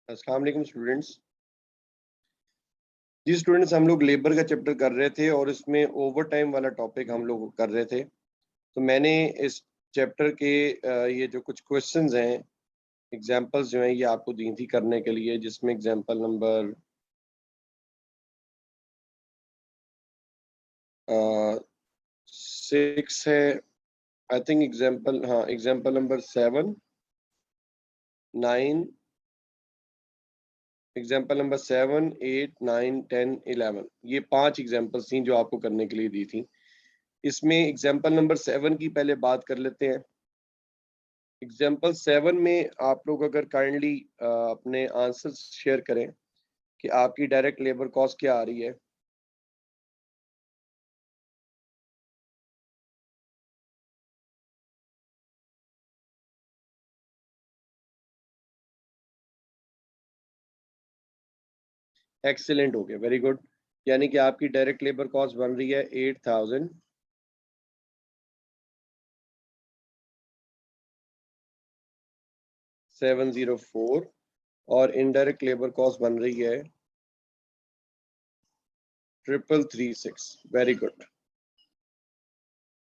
अस्सलाम वालेकुम स्टूडेंट्स। जी स्टूडेंट्स, हम लोग लेबर का चैप्टर कर रहे थे और इसमें ओवर टाइम वाला टॉपिक हम लोग कर रहे थे। तो मैंने इस चैप्टर के ये जो कुछ क्वेश्चंस हैं, एग्जांपल्स जो हैं, ये आपको दी थी करने के लिए, जिसमें एग्जांपल नंबर 6 है, I think example number 7, 9, example number 7, 8, 9, 10, 11, ये 5 एग्जांपल्स थी जो आपको करने के लिए दी थी। इसमें एग्जांपल नंबर 7 की पहले बात कर लेते हैं। एग्जाम्पल 7 में आप लोग अगर काइंडली अपने आंसर्स शेयर करें कि आपकी डायरेक्ट लेबर कॉस्ट क्या आ रही है। एक्सीलेंट, हो गया, वेरी गुड। यानी कि आपकी डायरेक्ट लेबर कॉस्ट बन रही है 8,704 और इनडायरेक्ट लेबर कॉस्ट बन रही है 3,336। वेरी गुड,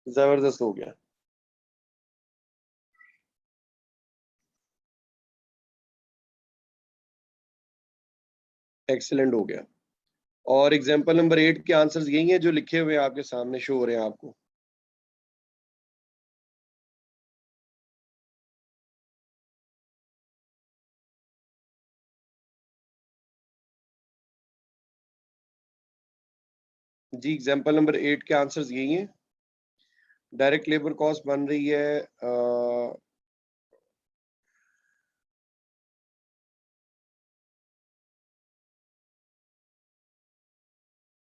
जबरदस्त हो गया। एक्सीलेंट हो गया। और एग्जाम्पल नंबर 8 के आंसर्स यही हैं जो लिखे हुए हैं, आपके सामने शो हो रहे हैं आपको। जी, एग्जाम्पल नंबर 8 के आंसर्स यही हैं। डायरेक्ट लेबर कॉस्ट बन रही है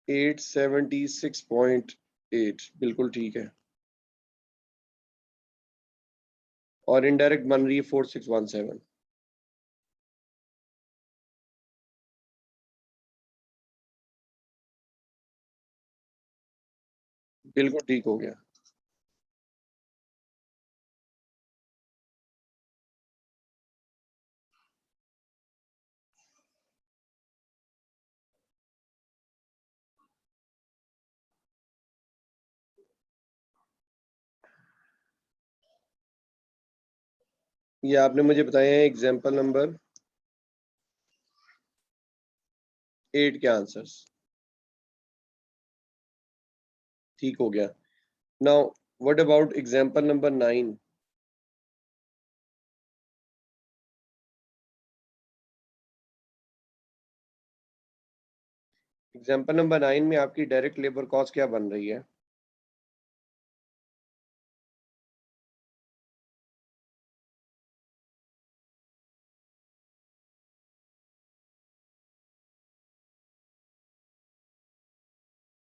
876.8, बिल्कुल ठीक है। और इनडायरेक्ट बन रही है 4617। बिल्कुल ठीक हो गया। ये आपने मुझे बताया है एग्जाम्पल नंबर 8 के आंसर्स। ठीक हो गया। Now what about example number 9? Example number 9 में आपकी डायरेक्ट लेबर कॉस्ट क्या बन रही है?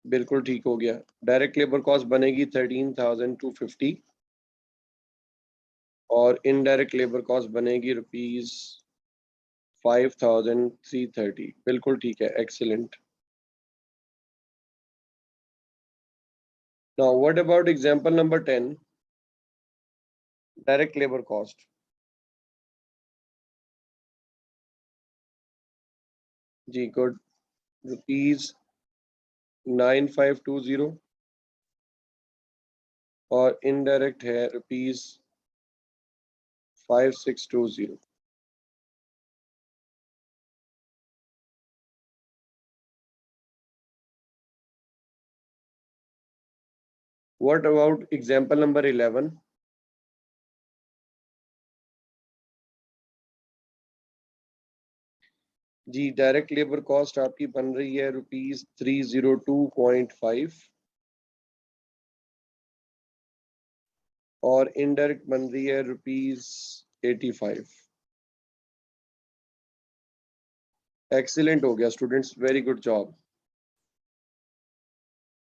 बिल्कुल ठीक हो गया। डायरेक्ट लेबर कॉस्ट बनेगी 13,250 और इनडायरेक्ट लेबर कॉस्ट बनेगी ₹5,330। बिल्कुल ठीक है, excellent. Now what about example number 10? Direct labour cost. जी गुड, ₹9,520 और इनडायरेक्ट है ₹5,620। What about example number 11? जी, डायरेक्ट लेबर कॉस्ट आपकी बन रही है ₹302.5 और इनडायरेक्ट बन रही है ₹85। एक्सीलेंट हो गया स्टूडेंट्स, वेरी गुड जॉब।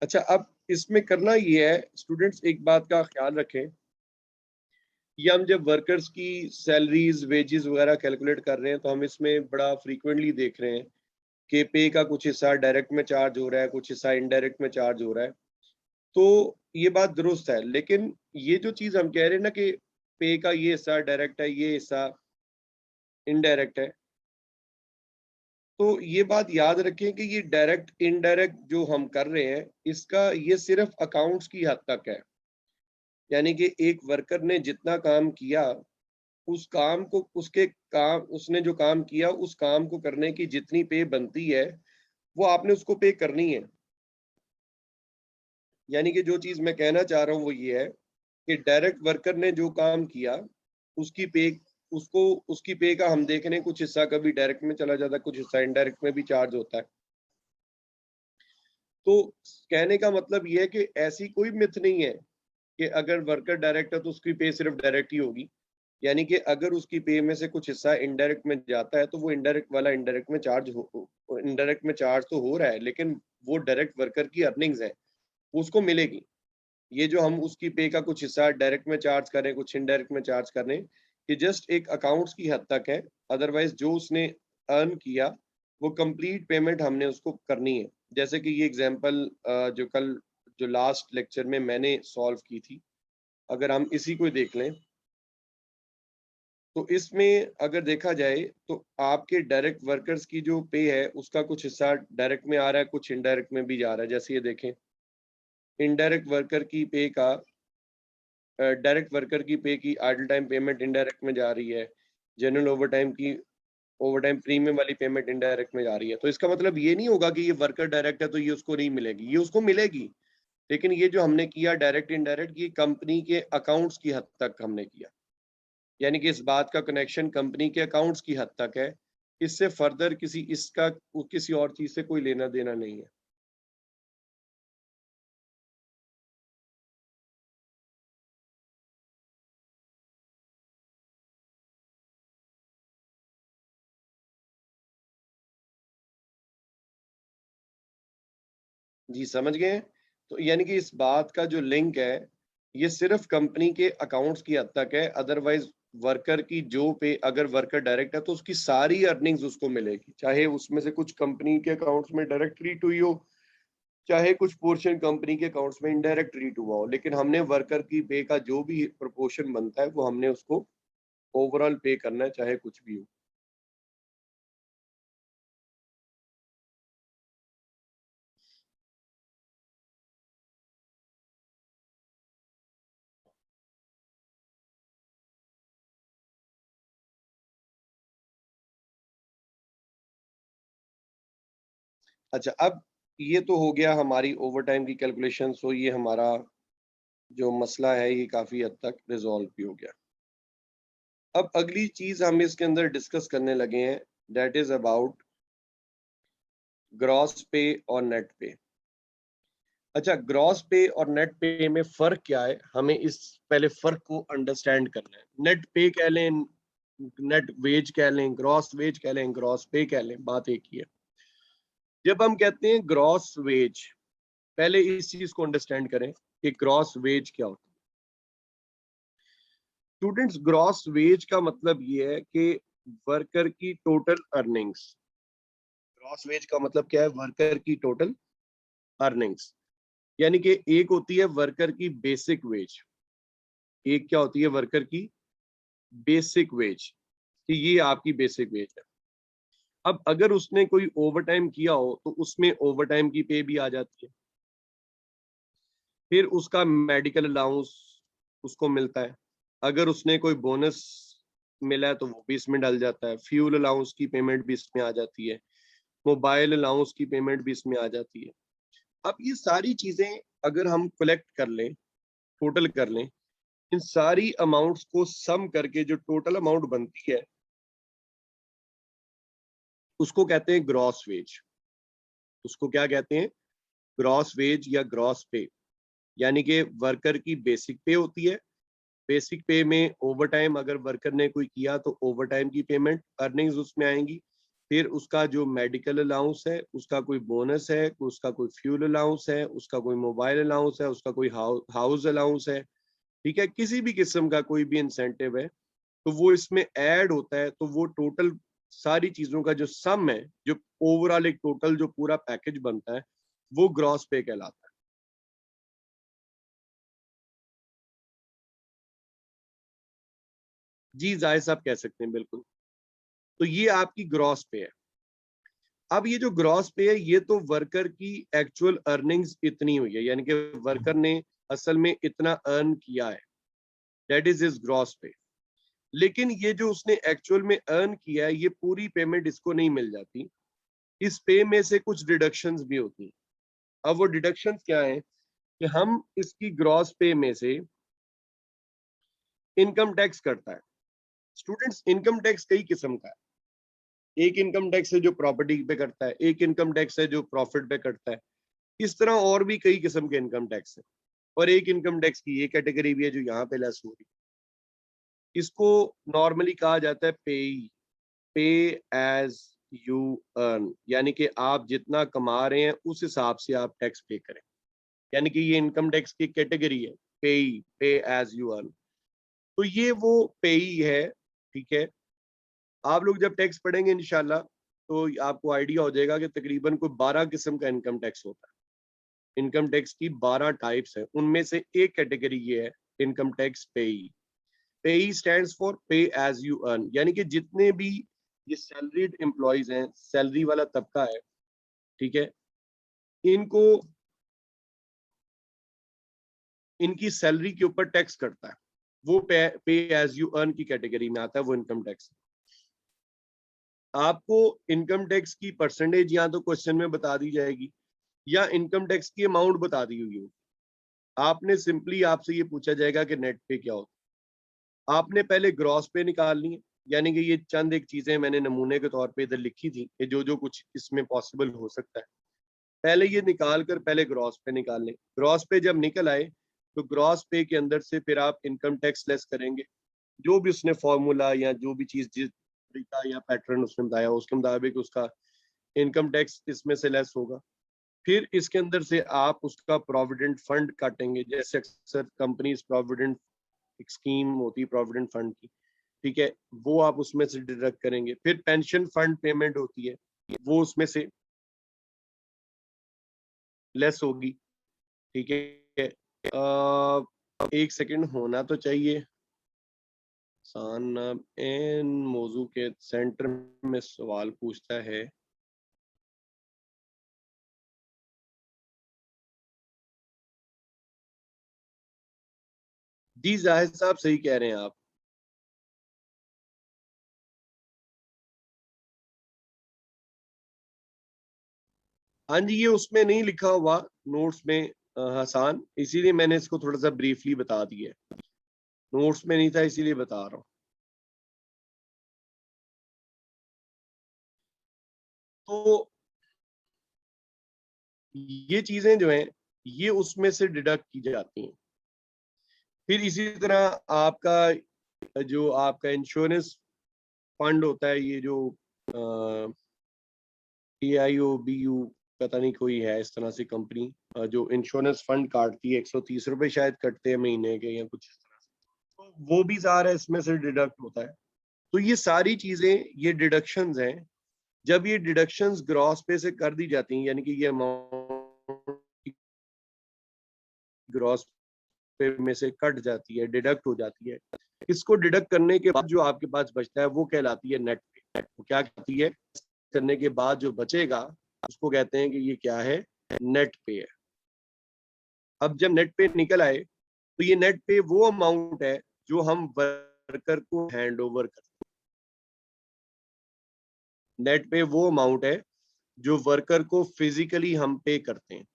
अच्छा, अब इसमें करना ये है स्टूडेंट्स, एक बात का ख्याल रखें, ये हम जब वर्कर्स की सैलरीज वेजेस वगैरह कैलकुलेट कर रहे हैं तो हम इसमें बड़ा फ्रीक्वेंटली देख रहे हैं कि पे का कुछ हिस्सा डायरेक्ट में चार्ज हो रहा है, कुछ हिस्सा इनडायरेक्ट में चार्ज हो रहा है। तो ये बात दुरुस्त है, लेकिन ये जो चीज हम कह रहे हैं ना कि पे का ये हिस्सा डायरेक्ट है, ये हिस्सा इनडायरेक्ट है, तो ये बात याद रखें कि ये डायरेक्ट इनडायरेक्ट जो हम कर रहे हैं, इसका ये सिर्फ अकाउंट्स की हद तक है। यानी कि एक वर्कर ने जितना काम किया, उस काम को उसने जो काम किया, उस काम को करने की जितनी पे बनती है, वो आपने उसको पे करनी है। यानी कि जो चीज मैं कहना चाह रहा हूँ वो ये है कि डायरेक्ट वर्कर ने जो काम किया, उसकी पे उसको उसकी पे का हम देख रहे हैं, कुछ हिस्सा कभी डायरेक्ट में चला जाता है, कुछ हिस्सा इनडायरेक्ट में भी चार्ज होता है। तो कहने का मतलब ये है कि ऐसी कोई मिथ नहीं है कि अगर वर्कर डायरेक्ट है तो उसकी पे सिर्फ डायरेक्ट ही होगी। यानी कि अगर उसकी पे में से कुछ हिस्सा इनडायरेक्ट में जाता है तो वो इनडायरेक्ट वाला इनडायरेक्ट में चार्ज तो हो रहा है, लेकिन वो डायरेक्ट वर्कर की अर्निंग्स है, उसको मिलेगी। ये जो हम उसकी पे का कुछ हिस्सा डायरेक्ट में चार्ज करें, कुछ इनडायरेक्ट में चार्ज करें, ये जस्ट एक अकाउंट्स की हद तक है। अदरवाइज जो उसने अर्न किया, वो कंप्लीट पेमेंट हमने उसको करनी है। जैसे कि ये एग्जांपल जो लास्ट लेक्चर में मैंने सॉल्व की थी, अगर हम इसी को देख लें, तो इसमें अगर देखा जाए तो आपके डायरेक्ट वर्कर्स की जो पे है, उसका कुछ हिस्सा डायरेक्ट में आ रहा है, कुछ इनडायरेक्ट में भी जा रहा है। जैसे ये देखें, इनडायरेक्ट वर्कर की पे का डायरेक्ट वर्कर की पे की आइडल टाइम पेमेंट इनडायरेक्ट में जा रही है, जनरल ओवरटाइम प्रीमियम वाली पेमेंट इनडायरेक्ट में जा रही है। तो इसका मतलब ये नहीं होगा कि ये वर्कर डायरेक्ट है तो ये उसको नहीं मिलेगी, ये उसको मिलेगी। लेकिन ये जो हमने किया डायरेक्ट इनडायरेक्ट, ये कंपनी के अकाउंट्स की हद तक हमने किया। यानी कि इस बात का कनेक्शन कंपनी के अकाउंट्स की हद तक है, इससे फर्दर किसी और चीज से कोई लेना देना नहीं है। जी, समझ गए हैं? तो यानी कि इस बात का जो लिंक है, ये सिर्फ कंपनी के अकाउंट्स की हद तक है। अदरवाइज वर्कर की जो पे, अगर वर्कर डायरेक्ट है तो उसकी सारी अर्निंग्स उसको मिलेगी, चाहे उसमें से कुछ कंपनी के अकाउंट्स में डायरेक्ट रीट हुई हो, चाहे कुछ पोर्शन कंपनी के अकाउंट्स में इनडायरेक्ट रीट हुआ हो। लेकिन हमने वर्कर की पे का जो भी प्रोपोर्शन बनता है, वो हमने उसको ओवरऑल पे करना है, चाहे कुछ भी हो। अच्छा, अब ये तो हो गया हमारी ओवरटाइम की कैलकुलेशन। सो ये हमारा जो मसला है, ये काफी हद तक रिजॉल्व भी हो गया। अब अगली चीज हम इसके अंदर डिस्कस करने लगे हैं, दैट इज अबाउट ग्रॉस पे और नेट पे। अच्छा, ग्रॉस पे और नेट पे में फर्क क्या है, हमें इस पहले फर्क को अंडरस्टैंड करना है। नेट पे कह लें, नेट वेज कह लें, ग्रॉस वेज कह लें, ग्रॉस पे कह लें, बात एक ही है। जब हम कहते हैं ग्रॉस वेज, पहले इस चीज को अंडरस्टैंड करें कि ग्रॉस वेज क्या होता है। स्टूडेंट्स, ग्रॉस वेज का मतलब ये है कि वर्कर की टोटल अर्निंग्स। ग्रॉस वेज का मतलब क्या है? वर्कर की टोटल अर्निंग्स। यानी कि एक होती है वर्कर की बेसिक वेज, एक क्या होती है वर्कर की बेसिक वेज, कि ये आपकी बेसिक वेज है। अब अगर उसने कोई ओवरटाइम किया हो तो उसमें ओवरटाइम की पे भी आ जाती है। फिर उसका मेडिकल अलाउंस उसको मिलता है। अगर उसने कोई बोनस मिला है तो वो भी इसमें डल जाता है। फ्यूल अलाउंस की पेमेंट भी इसमें आ जाती है। मोबाइल अलाउंस की पेमेंट भी इसमें आ जाती है। अब ये सारी चीजें अगर हम कलेक्ट कर लें, टोटल कर लें, इन सारी अमाउंट्स को सम करके जो टोटल अमाउंट बनती है, उसको कहते हैं ग्रॉस वेज। उसको क्या कहते हैं? ग्रॉस वेज या ग्रॉस पे। यानी कि वर्कर की बेसिक पे होती है, बेसिक पे में ओवरटाइम अगर वर्कर ने कोई किया तो ओवरटाइम की पेमेंट अर्निंग्स उसमें आएंगी। फिर उसका जो मेडिकल अलाउंस है, उसका कोई बोनस है, उसका कोई फ्यूल अलाउंस है, उसका कोई मोबाइल अलाउंस है, उसका कोई हाउस अलाउंस है, ठीक है, किसी भी किस्म का कोई भी इंसेंटिव है, तो वो इसमें ऐड होता है। तो वो टोटल सारी चीजों का जो सम है, जो ओवरऑल एक टोटल जो पूरा पैकेज बनता है, वो ग्रॉस पे कहलाता है। जी, जायद साहब कह सकते हैं, बिल्कुल। तो ये आपकी ग्रॉस पे है। अब ये जो ग्रॉस पे है ये तो वर्कर की एक्चुअल अर्निंग्स इतनी हुई है, यानी कि वर्कर ने असल में इतना अर्न किया है, दैट इज इज ग्रॉस पे। लेकिन ये जो उसने एक्चुअल में अर्न किया है ये पूरी पेमेंट इसको नहीं मिल जाती, इस पे में से कुछ डिडक्शंस भी होती हैं। अब वो डिडक्शंस क्या है कि हम इसकी ग्रॉस पे में से इनकम टैक्स करता है। स्टूडेंट्स, इनकम टैक्स कई किस्म का है। एक इनकम टैक्स है जो प्रॉपर्टी पे करता है, एक इनकम टैक्स है जो प्रॉफिट पे करता है, इस तरह और भी कई किस्म के इनकम टैक्स है। और एक इनकम टैक्स की ये कैटेगरी भी है जो यहाँ पे लेस हो रही है। इसको नॉर्मली कहा जाता है पेई, पे एज यू अर्न, यानी कि आप जितना कमा रहे हैं उस हिसाब से आप टैक्स पे करें, यानी कि ये इनकम टैक्स की कैटेगरी है, पेई, पे एज यू अर्न। तो ये वो पेई है, ठीक है। आप लोग जब टैक्स पढ़ेंगे इंशाल्लाह तो आपको आइडिया हो जाएगा कि तकरीबन कोई 12 किस्म का इनकम टैक्स होता है। इनकम टैक्स की 12 टाइप्स है, उनमें से एक कैटेगरी ये है income tax PAYE. PAYE stands for pay as you earn, यानी कि जितने भी ये सैलरीड एम्प्लॉयज हैं, सैलरी वाला तबका है, ठीक है, इनको इनकी सैलरी के ऊपर टैक्स करता है, वो पे एज यू अर्न की कैटेगरी में आता है, वो इनकम टैक्स। आपको इनकम टैक्स की परसेंटेज या तो क्वेश्चन में बता दी जाएगी या इनकम टैक्स की अमाउंट बता दी हुई होगी। आपने सिंपली, आपसे ये पूछा जाएगा कि नेट पे क्या होता है, आपने पहले ग्रॉस पे निकालनी है, यानी कि ये चंद एक चीजें मैंने नमूने के तौर पे इधर लिखी थी कि जो जो कुछ इसमें पॉसिबल हो सकता है, पहले ये निकाल कर पहले ग्रॉस पे निकाल लें। ग्रॉस पे जब निकल आए तो ग्रॉस पे के अंदर से फिर आप इनकम टैक्स लेस करेंगे, जो भी उसने फॉर्मूला या जो भी चीज जिस तरीका या पैटर्न उसने बताया उसके मुताबिक उसका इनकम टैक्स इसमें से लेस होगा। फिर इसके अंदर से आप उसका प्रोविडेंट फंड काटेंगे, जैसे अक्सर कंपनीज प्रोविडेंट एक स्कीम होती है प्रोविडेंट फंड की, ठीक है, वो आप उसमें से डिडक्ट करेंगे। फिर पेंशन फंड पेमेंट होती है, वो उसमें से लेस होगी, ठीक है। एक सेकंड होना तो चाहिए। सान नाम एन मौजू के सेंटर में सवाल पूछता है। जी जाहिद साहब सही कह रहे हैं आप। हाँ जी, ये उसमें नहीं लिखा हुआ नोट्स में हसान, इसीलिए मैंने इसको थोड़ा सा ब्रीफली बता दिया है। नोट्स में नहीं था इसीलिए बता रहा हूँ। तो ये चीजें जो हैं ये उसमें से डिडक्ट की जाती हैं। फिर इसी तरह आपका जो आपका इंश्योरेंस फंड होता है, ये जो AIOBU, पता नहीं कोई है इस तरह से कंपनी, जो इंश्योरेंस फंड काटती है, 130 रुपए शायद कटते हैं महीने के या कुछ इस तरह से, तो वो भी सारा इसमें से डिडक्ट होता है। तो ये सारी चीजें, ये डिडक्शंस हैं। जब ये डिडक्शंस ग्रॉस पे से कर दी जाती हैं, यानी कि ये अमाउंट ग्रॉस पे में से कट जाती है, डिडक्ट हो जाती है, इसको डिडक्ट करने के बाद जो आपके पास बचता है वो कहलाती है नेट पे। वो क्या कहती है, करने के बाद जो बचेगा उसको कहते हैं कि ये क्या है, नेट पे है। अब जब नेट पे निकल आए तो ये नेट पे वो अमाउंट है जो हम वर्कर को हैंड ओवर करते हैं। नेट पे वो अमाउंट है जो वर्कर को फिजिकली हम पे करते हैं,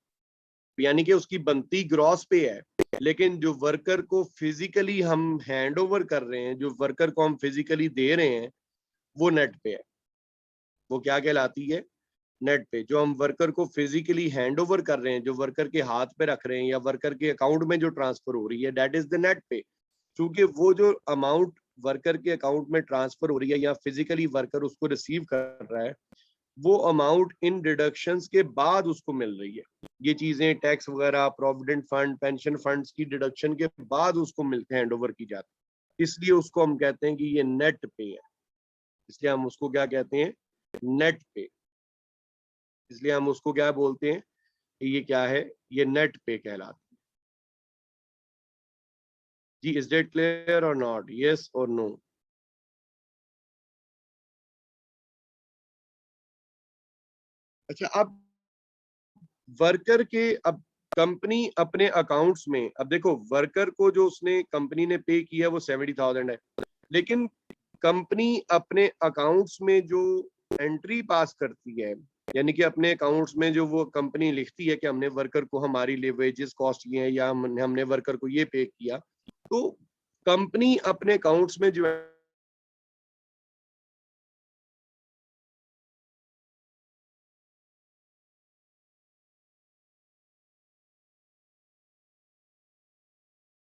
यानी कि उसकी बनती ग्रॉस पे है, लेकिन जो वर्कर को फिजिकली हम हैंड ओवर कर रहे हैं, जो वर्कर को हम फिजिकली दे रहे हैं, वो नेट पे है। वो क्या कहलाती है, नेट पे। जो हम वर्कर को फिजिकली हैंड ओवर कर रहे हैं, जो वर्कर के हाथ पे रख रहे हैं या वर्कर के अकाउंट में जो ट्रांसफर हो रही है, दैट इज द नेट पे। क्योंकि वो जो अमाउंट वर्कर के अकाउंट में ट्रांसफर हो रही है या फिजिकली वर्कर उसको रिसीव कर रहा है, वो अमाउंट इन डिडक्शंस के बाद उसको मिल रही है। ये चीजें टैक्स वगैरह, प्रोविडेंट फंड, पेंशन फंड्स की डिडक्शन के बाद उसको मिलते हैं, हैंड ओवर की जाती है, इसलिए उसको हम कहते हैं कि ये नेट पे है। इसलिए हम उसको क्या कहते हैं, नेट पे। इसलिए हम उसको क्या बोलते हैं, ये क्या है, ये नेट पे कहलाता है। जी, इज डेट क्लियर और नॉट, यस और नो? अच्छा, अब वर्कर के, अब कंपनी अपने अकाउंट्स में, अब देखो वर्कर को जो उसने कंपनी ने पे किया वो 70,000 है, लेकिन कंपनी अपने अकाउंट्स में जो एंट्री पास करती है, यानी कि अपने अकाउंट्स में जो वो कंपनी लिखती है कि हमने वर्कर को हमारी लिए वेजेस कॉस्ट ये है या हमने वर्कर को ये पे किया, तो कंपनी अपने अकाउंट्स में जो है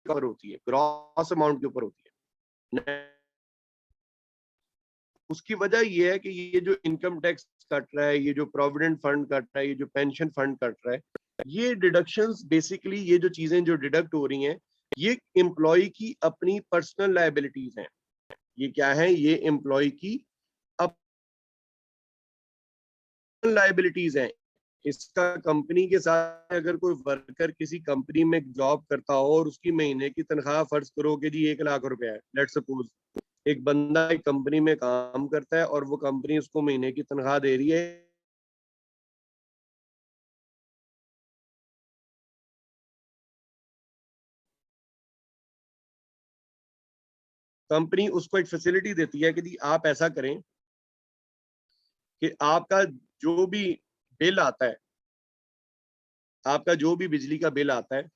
कवर होती है, ग्रॉस अमाउंट के ऊपर होती है। उसकी वजह ये है कि ये जो इनकम टैक्स कट रहा है, ये जो प्रोविडेंट फंड कट रहा है, ये जो पेंशन फंड कट रहा है, ये डिडक्शंस बेसिकली, ये जो चीजें जो डिडक्ट हो रही हैं, ये एम्प्लॉय की अपनी पर्सनल लायबिलिटीज हैं। ये क्या है? ये एम्प्लॉय की अपनी लायबिलिटीज हैं। इसका कंपनी के साथ, अगर कोई वर्कर किसी कंपनी में जॉब करता हो और उसकी महीने की तनख्वाह फर्ज करो कि जी 1 लाख रुपए है, लेट सपोज एक बंदा एक कंपनी में काम करता है और वो कंपनी उसको महीने की तनख्वाह दे रही है, कंपनी उसको एक फैसिलिटी देती है कि जी आप ऐसा करें कि आपका जो भी बिल आता है, आपका जो भी बिजली का बिल आता है,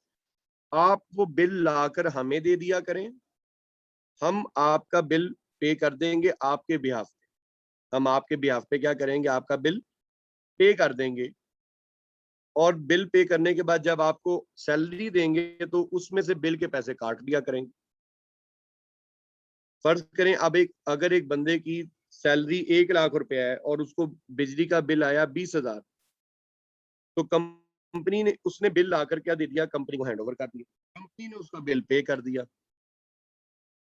आप वो बिल लाकर हमें दे दिया करें, हम आपका बिल पे कर देंगे आपके बिहाफ पे। हम आपके बिहाफ पे क्या करेंगे? आपका बिल पे कर देंगे, और बिल पे करने के बाद जब आपको सैलरी देंगे तो उसमें से बिल के पैसे काट दिया करेंगे। फर्ज करें अब अगर एक बंदे की सैलरी 1 लाख रुपया है और उसको बिजली का बिल आया 20,000, तो कंपनी ने, उसने बिल लाकर क्या दे दिया? कंपनी को हैंड ओवर कर दिया, कंपनी ने उसका बिल पे कर दिया।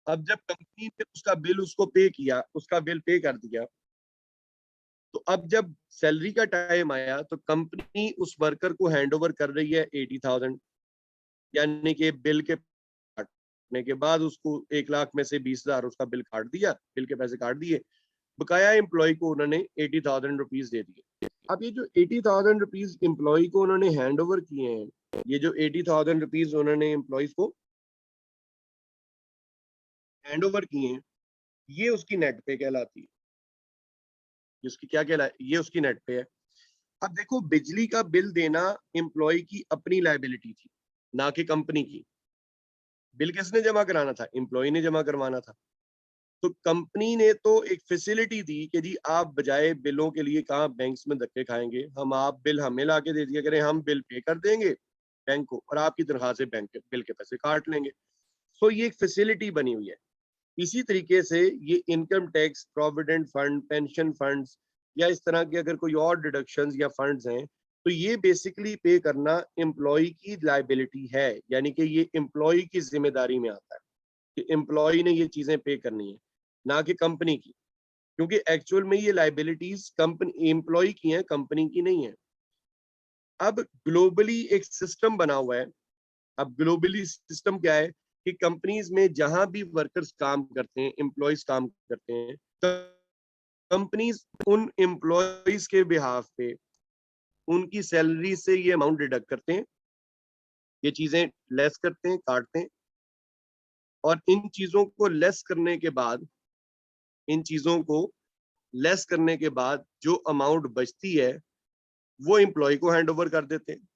अब जब कंपनी ने उसका बिल उसको पे किया, उसका बिल पे कर दिया, तो अब जब सैलरी का टाइम आया तो कंपनी उस वर्कर को हैंड ओवर कर रही है 80,000, यानी कि बिल के काटने के बाद उसको 1 लाख में से 20,000 उसका बिल काट दिया, बिल के पैसे काट दिए, बकाया एम्प्लॉय को उन्होंने 80,000 रुपीज दे दिए। अब ये जो 80,000 रुपीज एम्प्लॉय को उन्होंने हैंड ओवर किए हैं, ये जो 80,000 रुपीज उन्होंने एम्प्लॉयज को हैंड ओवर किए हैं, ये उसकी नेट पे कहलाती है। जिसकी क्या कहला, ये उसकी नेट पे है। अब देखो, बिजली का बिल देना एम्प्लॉय की अपनी लायबिलिटी थी, ना कि कंपनी की। बिल किसने जमा कराना था? एम्प्लॉय ने जमा करवाना था। तो कंपनी ने तो एक फैसिलिटी दी कि जी आप बजाय बिलों के लिए कहाँ बैंक्स में धक्के खाएंगे, हम, आप बिल हमें ला के दे दिया करें, हम बिल पे कर देंगे बैंक को और आपकी तनख्वाह से बैंक के बिल के पैसे काट लेंगे। सो ये एक फैसिलिटी बनी हुई है। इसी तरीके से ये income tax, provident fund, pension funds, या इस तरह के अगर कोई और डिडक्शंस या फंड्स हैं, तो ये बेसिकली पे करना एम्प्लॉय की लायबिलिटी है, यानी कि ये एम्प्लॉय की जिम्मेदारी में आता है कि एम्प्लॉय ने ये चीजें पे करनी है, ना कि कंपनी की। क्योंकि एक्चुअल में ये लायबिलिटीज कंपनी, एम्प्लॉय की हैं, कंपनी की नहीं है। अब ग्लोबली एक सिस्टम बना हुआ है। अब ग्लोबली सिस्टम क्या है कि कंपनीज में जहां भी वर्कर्स काम करते हैं, एम्प्लॉयज काम करते हैं, कंपनीज उन एम्प्लॉयज के बिहाफ पे उनकी सैलरी से ये अमाउंट डिडक्ट करते हैं, ये चीजें लेस करते हैं, काटते हैं, और इन चीजों को लेस करने के बाद, इन चीजों को लेस करने के बाद जो अमाउंट बचती है वो एम्प्लॉय को हैंड ओवर कर देते हैं,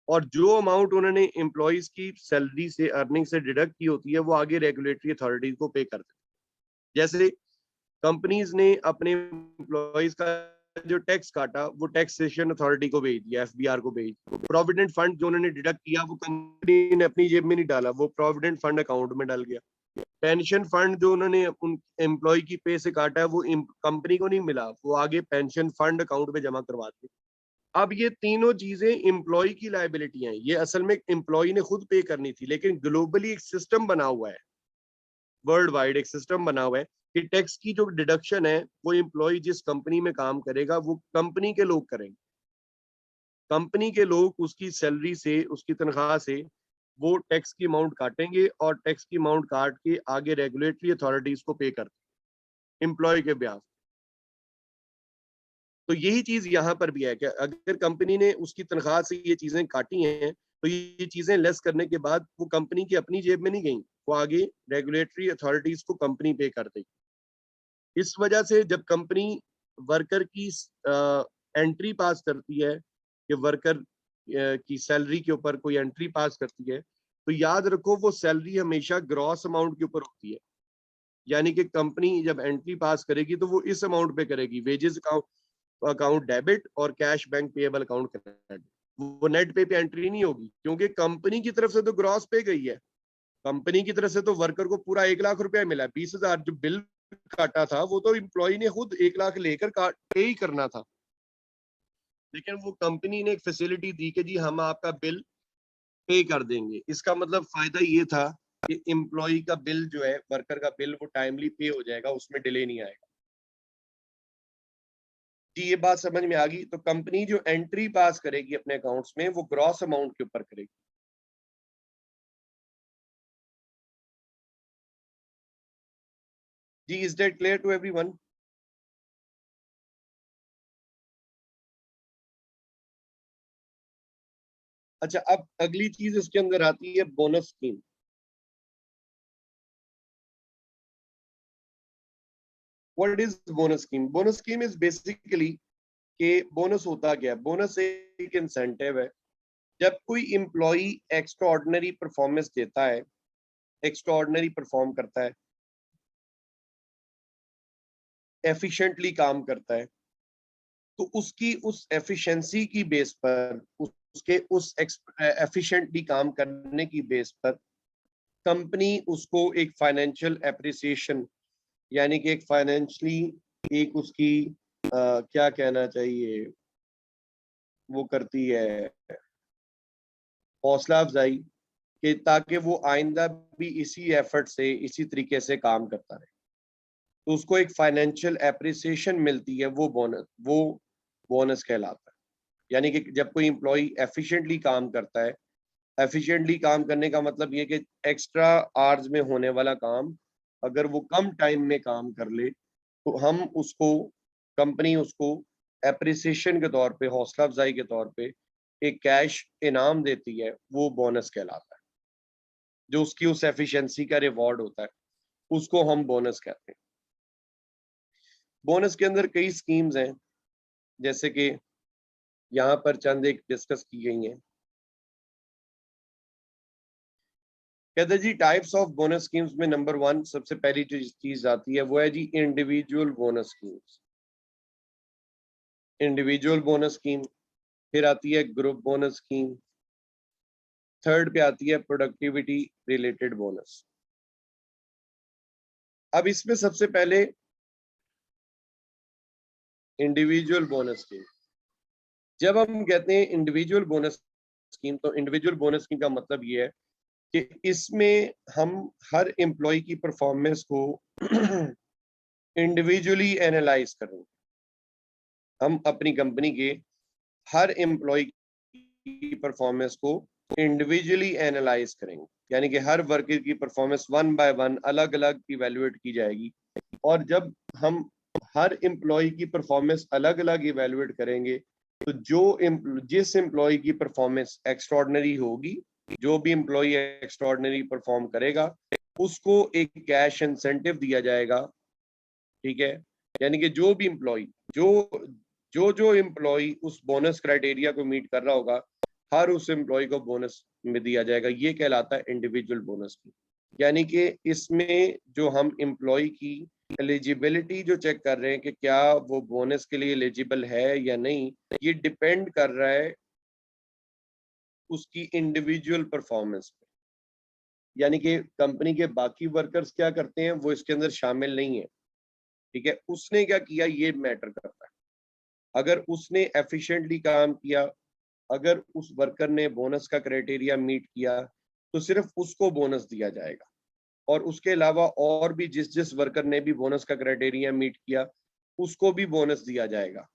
और जो अमाउंट उन्होंने एम्प्लॉयज की सैलरी से, अर्निंग से डिडक्ट की होती है, वो आगे रेगुलेटरी अथॉरिटीज को पे कर देते हैं। जैसे कंपनीज ने अपने एम्प्लॉयज का जो टैक्स काटा वो टैक्सेशन अथॉरिटी को भेज दिया, एफबीआर को भेज दिया। प्रोविडेंट फंड जो उन्होंने डिडक्ट किया वो कंपनी ने अपनी जेब में नहीं डाला, वो प्रोविडेंट फंड अकाउंट में डाल गया। पेंशन फंड जो उन्होंने उन एम्प्लॉय की पे से काटा है वो कंपनी को नहीं मिला, वो आगे पेंशन फंड अकाउंट में जमा करवा दिए। अब ये तीनों चीजें एम्प्लॉय की लायबिलिटी हैं, ये असल में एम्प्लॉय ने खुद पे करनी थी, लेकिन ग्लोबली एक सिस्टम बना हुआ है, वर्ल्ड वाइड एक सिस्टम बना हुआ है कि टैक्स की जो डिडक्शन है वो एम्प्लॉय जिस कंपनी में काम करेगा वो कंपनी के लोग करेंगे। कंपनी के लोग उसकी सैलरी से, उसकी तनख्वाह से वो टैक्स की अमाउंट काटेंगे, और टैक्स की अमाउंट काट के आगे रेगुलेटरी अथॉरिटीज को पे करते, एम्प्लॉय के ब्याह। तो यही चीज यहाँ पर भी है कि अगर कंपनी ने उसकी तनख्वाह से ये चीजें काटी हैं तो ये चीजें लेस करने के बाद वो कंपनी की अपनी जेब में नहीं गई, वो आगे रेगुलेटरी अथॉरिटीज को कंपनी पे कर देगी। इस वजह से जब कंपनी वर्कर की एंट्री पास करती है कि वर्कर की सैलरी के ऊपर कोई एंट्री पास करती है, तो याद रखो वो सैलरी हमेशा ग्रॉस अमाउंट के ऊपर होती है। यानी कि कंपनी जब एंट्री पास करेगी तो वो इस अमाउंट पे करेगी, वेजेस अकाउंट डेबिट और cash bank payable account credit. वो नेट पे एंट्री नहीं होगी, क्योंकि कंपनी की तरफ से तो ग्रॉस पे गई है। कंपनी की तरफ से तो वर्कर को पूरा 1 लाख रुपया मिला, 20,000 जो बिल काटा था वो तो एम्प्लॉय ने खुद 1 लाख लेकर पे ही करना था, लेकिन वो कंपनी ने एक फैसिलिटी दी कि जी हम आपका बिल पे कर देंगे। इसका मतलब फायदा ये था कि एम्प्लॉय का बिल जो है, वर्कर का बिल, वो टाइमली पे हो जाएगा, उसमें डिले नहीं आएगा। जी ये बात समझ में आ गई। तो कंपनी जो एंट्री पास करेगी अपने अकाउंट्स में वो ग्रॉस अमाउंट के ऊपर करेगी। जी is that clear to everyone? अच्छा, अब अगली चीज इसके अंदर आती है bonus scheme. What is bonus scheme? Bonus scheme is basically कि बोनस होता क्या है? बोनस एक इंसेंटिव है। जब कोई एम्प्लॉय एक्स्ट्रा ऑर्डिनरी परफॉर्मेंस देता है, एक्स्ट्रा ऑर्डिनरी परफॉर्म करता है, एफिशिएंटली काम करता है, तो उसकी उस एफिशिएंसी की बेस पर, उसके उस एफिशिएंटली काम करने की बेस पर कंपनी उसको एक फाइनेंशियल एप्रिसिएशन, यानी कि एक फाइनेंशियली एक उसकी क्या कहना चाहिए, वो करती है हौसला अफजाई, कि ताकि वो आइंदा भी इसी एफर्ट से, इसी तरीके से काम करता रहे। तो उसको एक फाइनेंशियल एप्रिसिएशन मिलती है, वो बोनस कहलाता है। यानी कि जब कोई एम्प्लॉय एफिशिएंटली काम करता है, एफिशिएंटली काम करने का मतलब ये कि एक्स्ट्रा आवर्स में होने वाला काम अगर वो कम टाइम में काम कर ले, तो हम उसको, कंपनी उसको एप्रिसिएशन के तौर पे, हौसला अफजाई के तौर पे एक कैश इनाम देती है, वो बोनस कहलाता है। जो उसकी उस एफिशिएंसी का रिवॉर्ड होता है, उसको हम बोनस कहते हैं। बोनस के अंदर कई स्कीम्स हैं, जैसे कि यहाँ पर चंद एक डिस्कस की गई हैं। कहते हैं जी टाइप्स ऑफ बोनस स्कीम्स में नंबर 1 सबसे पहली जो चीज आती है वो है जी individual bonus schemes, individual bonus scheme. फिर आती है ग्रुप बोनस स्कीम। थर्ड पे आती है प्रोडक्टिविटी रिलेटेड बोनस। अब इसमें सबसे पहले इंडिविजुअल बोनस स्कीम। जब हम कहते हैं इंडिविजुअल बोनस स्कीम, तो इंडिविजुअल बोनस स्कीम का मतलब ये है कि इसमें हम हर एम्प्लॉय की परफॉर्मेंस को इंडिविजुअली एनालाइज करेंगे। हम अपनी कंपनी के हर एम्प्लॉय की परफॉर्मेंस को इंडिविजुअली एनालाइज करेंगे, यानी कि हर वर्कर की परफॉर्मेंस 1 बाय 1 अलग अलग इवेल्युएट की जाएगी। और जब हम हर एम्प्लॉय की परफॉर्मेंस अलग अलग इवेल्युएट करेंगे, तो जिस एम्प्लॉय की परफॉर्मेंस एक्स्ट्राऑर्डिनरी होगी, जो भी एम्प्लॉय एक्स्ट्राऑर्डिनरी परफॉर्म करेगा, उसको एक कैश इंसेंटिव दिया जाएगा। ठीक है, यानी कि जो भी एम्प्लॉय, जो जो एम्प्लॉय उस बोनस क्राइटेरिया को मीट कर रहा होगा, हर उस एम्प्लॉय को बोनस में दिया जाएगा। ये कहलाता है इंडिविजुअल बोनस की। यानी कि इसमें जो हम एम्प्लॉय की एलिजिबिलिटी जो चेक कर रहे हैं कि क्या वो बोनस के लिए एलिजिबल है या नहीं, ये डिपेंड कर रहा है उसकी इंडिविजुअल परफॉर्मेंस पे। यानी कि कंपनी के बाकी वर्कर्स क्या करते हैं वो इसके अंदर शामिल नहीं है। ठीक है, उसने क्या किया ये मैटर करता है। अगर उसने एफिशिएंटली काम किया, अगर उस वर्कर ने बोनस का क्राइटेरिया मीट किया, तो सिर्फ उसको बोनस दिया जाएगा। और उसके अलावा और भी जिस जिस वर्कर ने भी बोनस का क्राइटेरिया मीट किया, उसको भी बोनस दिया जाएगा।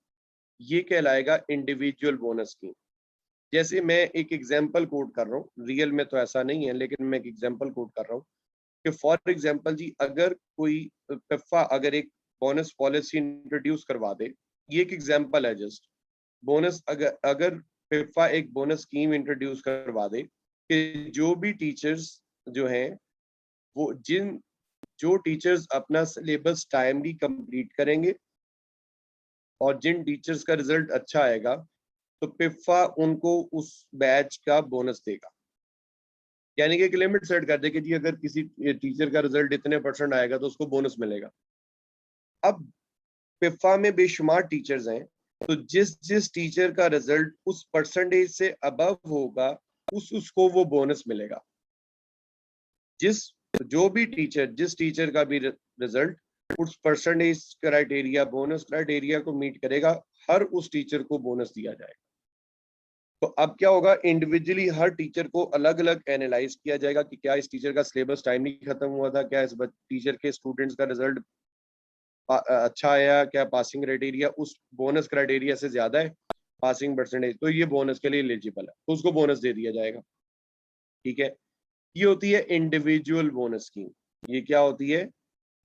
ये कहलाएगा इंडिविजुअल बोनस स्कीम। जैसे मैं एक एग्जांपल कोट कर रहा हूँ, रियल में तो ऐसा नहीं है, लेकिन मैं एक एग्जांपल कोट कर रहा हूँ कि फॉर एग्जांपल जी, अगर कोई पिफा अगर एक बोनस पॉलिसी इंट्रोड्यूस करवा दे, ये एक एग्जांपल है जस्ट। बोनस अगर अगर फिफा एक बोनस स्कीम इंट्रोड्यूस करवा दे कि जो भी टीचर्स जो हैं वो जो टीचर्स अपना सिलेबस टाइमली कंप्लीट करेंगे और जिन टीचर्स का रिजल्ट अच्छा आएगा तो फिफा उनको उस बैच का बोनस देगा। यानी कि एक लिमिट सेट कर दे कि जी अगर किसी टीचर का रिजल्ट इतने परसेंट आएगा तो उसको बोनस मिलेगा। अब फिफा में बेशुमार टीचर्स हैं, तो जिस जिस टीचर का रिजल्ट उस परसेंटेज से अबव होगा उसको वो बोनस मिलेगा। जिस जिस टीचर का भी रिजल्ट उस परसेंटेज क्राइटेरिया बोनस क्राइटेरिया को मीट करेगा, हर उस टीचर को बोनस दिया जाएगा। तो अब क्या होगा, इंडिविजुअली हर टीचर को अलग अलग एनालाइज किया जाएगा कि क्या इस टीचर का सिलेबस टाइमली खत्म हुआ था, क्या इस टीचर के स्टूडेंट्स का रिजल्ट अच्छा आया, क्या पासिंग क्राइटेरिया उस बोनस क्राइटेरिया से ज्यादा है पासिंग परसेंटेज, तो ये बोनस के लिए एलिजिबल है, तो उसको बोनस दे दिया जाएगा। ठीक है, ये होती है इंडिविजुअल बोनस स्कीम। ये क्या होती है?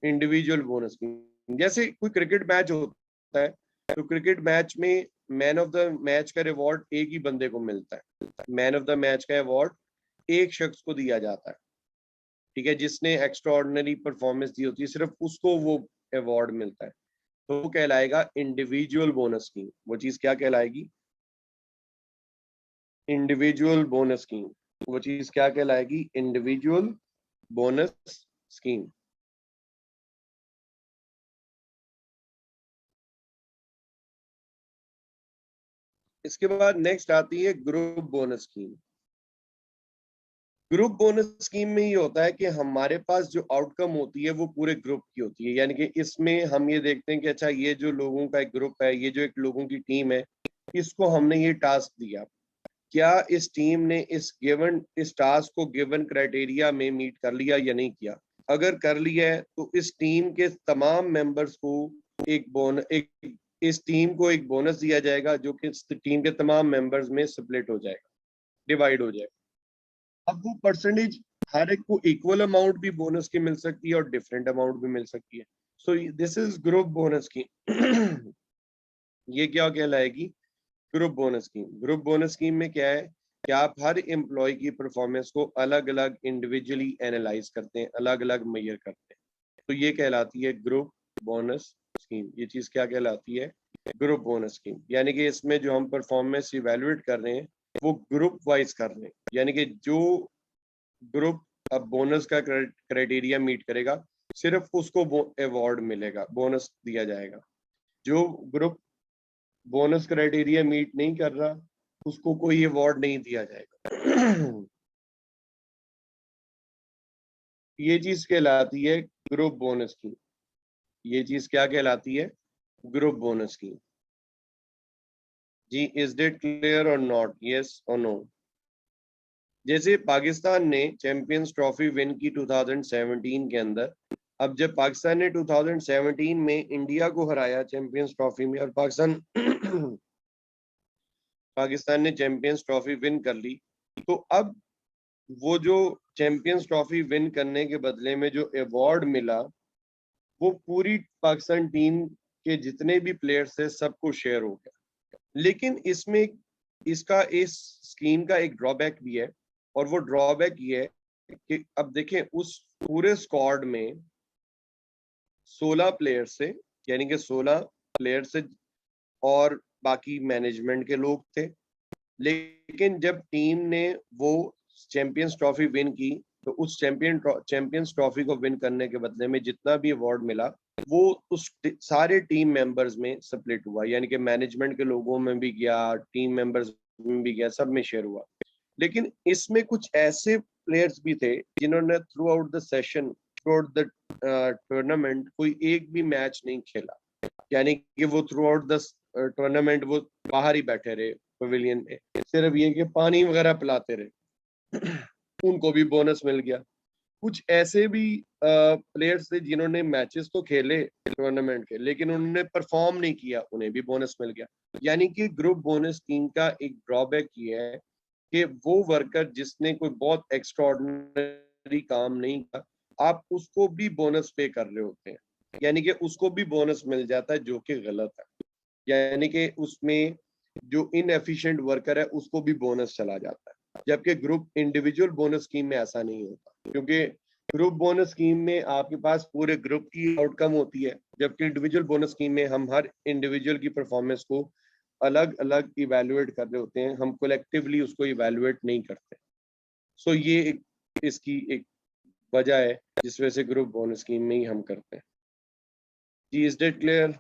Individual bonus scheme. जैसे कोई क्रिकेट मैच होता है तो क्रिकेट मैच में मैन ऑफ द मैच का रिवॉर्ड एक ही बंदे को मिलता है। मैन ऑफ द मैच का अवार्ड एक शख्स को दिया जाता है। ठीक है, जिसने एक्स्ट्रा ऑर्डिनरी परफॉर्मेंस दी होती है सिर्फ उसको वो अवार्ड मिलता है, तो वो कहलाएगा इंडिविजुअल बोनस स्कीम। वो चीज क्या कहलाएगी? Individual bonus scheme. वो चीज क्या कहलाएगी? Individual bonus scheme. इसके बाद नेक्स्ट आती है group bonus scheme. Group bonus scheme में ये होता है कि हमारे पास जो आउटकम होती है वो पूरे ग्रुप की होती है। यानी कि इसमें हम ये देखते हैं कि अच्छा ये जो लोगों का एक ग्रुप है, ये जो एक लोगों की टीम है, इसको हमने ये टास्क दिया, क्या इस टीम ने इस टास्क को गिवन क्राइटेरिया में मीट कर लिया या नहीं किया। अगर कर लिया है तो इस टीम के तमाम मेंबर्स को एक इस टीम को एक बोनस दिया जाएगा जो कि इस टीम के तमाम मेंबर्स में स्प्लिट हो जाएगा, डिवाइड हो जाएगा। अब वो परसेंटेज हर एक को इक्वल अमाउंट भी बोनस की मिल सकती है और डिफरेंट अमाउंट भी मिल सकती है। So this is group bonus की। ये क्या कहलाएगी? Group bonus scheme. Group bonus scheme में क्या है कि आप हर एम्प्लॉय की परफॉर्मेंस को अलग अलग इंडिविजुअली एनालाइज करते हैं, अलग अलग मेजर करते हैं, तो ये कहलाती है ग्रुप बोनस स्कीम। ये चीज क्या कहलाती है? Group bonus scheme. यानी कि इसमें जो हम परफॉर्मेंस इवेलुएट कर रहे हैं वो ग्रुप वाइज कर रहे हैं। यानी कि जो ग्रुप अब बोनस का क्राइटेरिया मीट करेगा सिर्फ उसको अवार्ड मिलेगा, बोनस दिया जाएगा। जो ग्रुप बोनस क्राइटेरिया मीट नहीं कर रहा उसको कोई अवार्ड नहीं दिया जाएगा। ये चीज कहलाती है ग्रुप बोनस की। ये चीज क्या कहलाती है? ग्रुप बोनस की। जी, इज इट क्लियर और नॉट? यस और नो? जैसे पाकिस्तान ने चैंपियंस ट्रॉफी विन की 2017 के अंदर, अब जब पाकिस्तान ने 2017 में इंडिया को हराया चैंपियंस ट्रॉफी में और पाकिस्तान ने चैंपियंस ट्रॉफी विन कर ली, तो अब वो जो चैंपियंस ट्रॉफी विन करने के बदले में जो अवार्ड मिला वो पूरी पाकिस्तान टीम के जितने भी प्लेयर्स थे सबको शेयर हो गया। लेकिन इसमें इसका इस स्कीम का एक ड्रॉबैक भी है, और वो ड्रॉबैक ये है कि अब देखें उस पूरे स्क्वाड में 16 प्लेयर से, यानी कि 16 प्लेयर से और बाकी मैनेजमेंट के लोग थे। लेकिन जब टीम ने वो चैंपियंस ट्रॉफी विन की तो उस चैंपियंस ट्रॉफी को विन करने के बदले में जितना भी अवार्ड मिला वो उस सारे टीम मेंबर्स में स्प्लिट हुआ। यानी कि मैनेजमेंट के लोगों में भी गया, टीम मेंबर्स में भी गया, सब में शेयर हुआ। लेकिन इसमें कुछ ऐसे प्लेयर्स भी थे जिन्होंने through out the session, through out the tournament कोई एक भी मैच नहीं खेला। यानी कि वो थ्रू आउट द टूर्नामेंट वो बाहर ही बैठे रहे पवेलियन में, सिर्फ ये कि पानी वगैरह पिलाते रहे। उनको भी बोनस मिल गया। कुछ ऐसे भी प्लेयर्स थे जिन्होंने मैचेस तो खेले टूर्नामेंट के लेकिन उन्होंने परफॉर्म नहीं किया, उन्हें भी बोनस मिल गया। यानी कि ग्रुप बोनस स्कीम का एक ड्रॉबैक ये है कि वो वर्कर जिसने कोई बहुत एक्स्ट्राऑर्डिनरी काम नहीं किया आप उसको भी बोनस पे कर रहे होते हैं, यानी कि उसको भी बोनस मिल जाता है, जो कि गलत है। यानी कि उसमें जो इनएफिशिएंट वर्कर है उसको भी बोनस चला जाता है, जबकि ग्रुप इंडिविजुअल बोनस स्कीम में ऐसा नहीं होता, क्योंकि ग्रुप बोनस स्कीम में आपके पास पूरे ग्रुप की आउटकम होती है, जबकि इंडिविजुअल बोनस स्कीम में हम हर इंडिविजुअल की परफॉर्मेंस को अलग अलग इवेलुएट कर रहे होते हैं, हम कोलेक्टिवली उसको इवेलुएट नहीं करते। सो ये इसकी एक वजह है जिस वजह से ग्रुप बोनस स्कीम में ही हम करते हैं। जी, इज डेट क्लियर?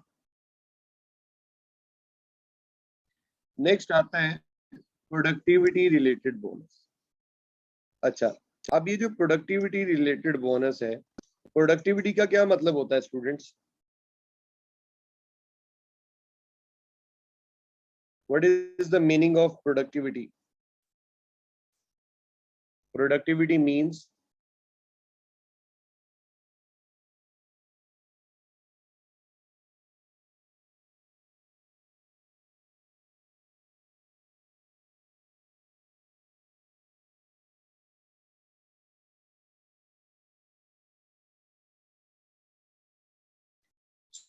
नेक्स्ट आता है प्रोडक्टिविटी रिलेटेड बोनस। अच्छा, अब ये जो प्रोडक्टिविटी रिलेटेड बोनस है, प्रोडक्टिविटी का क्या मतलब होता है students? What is the meaning of productivity? Productivity means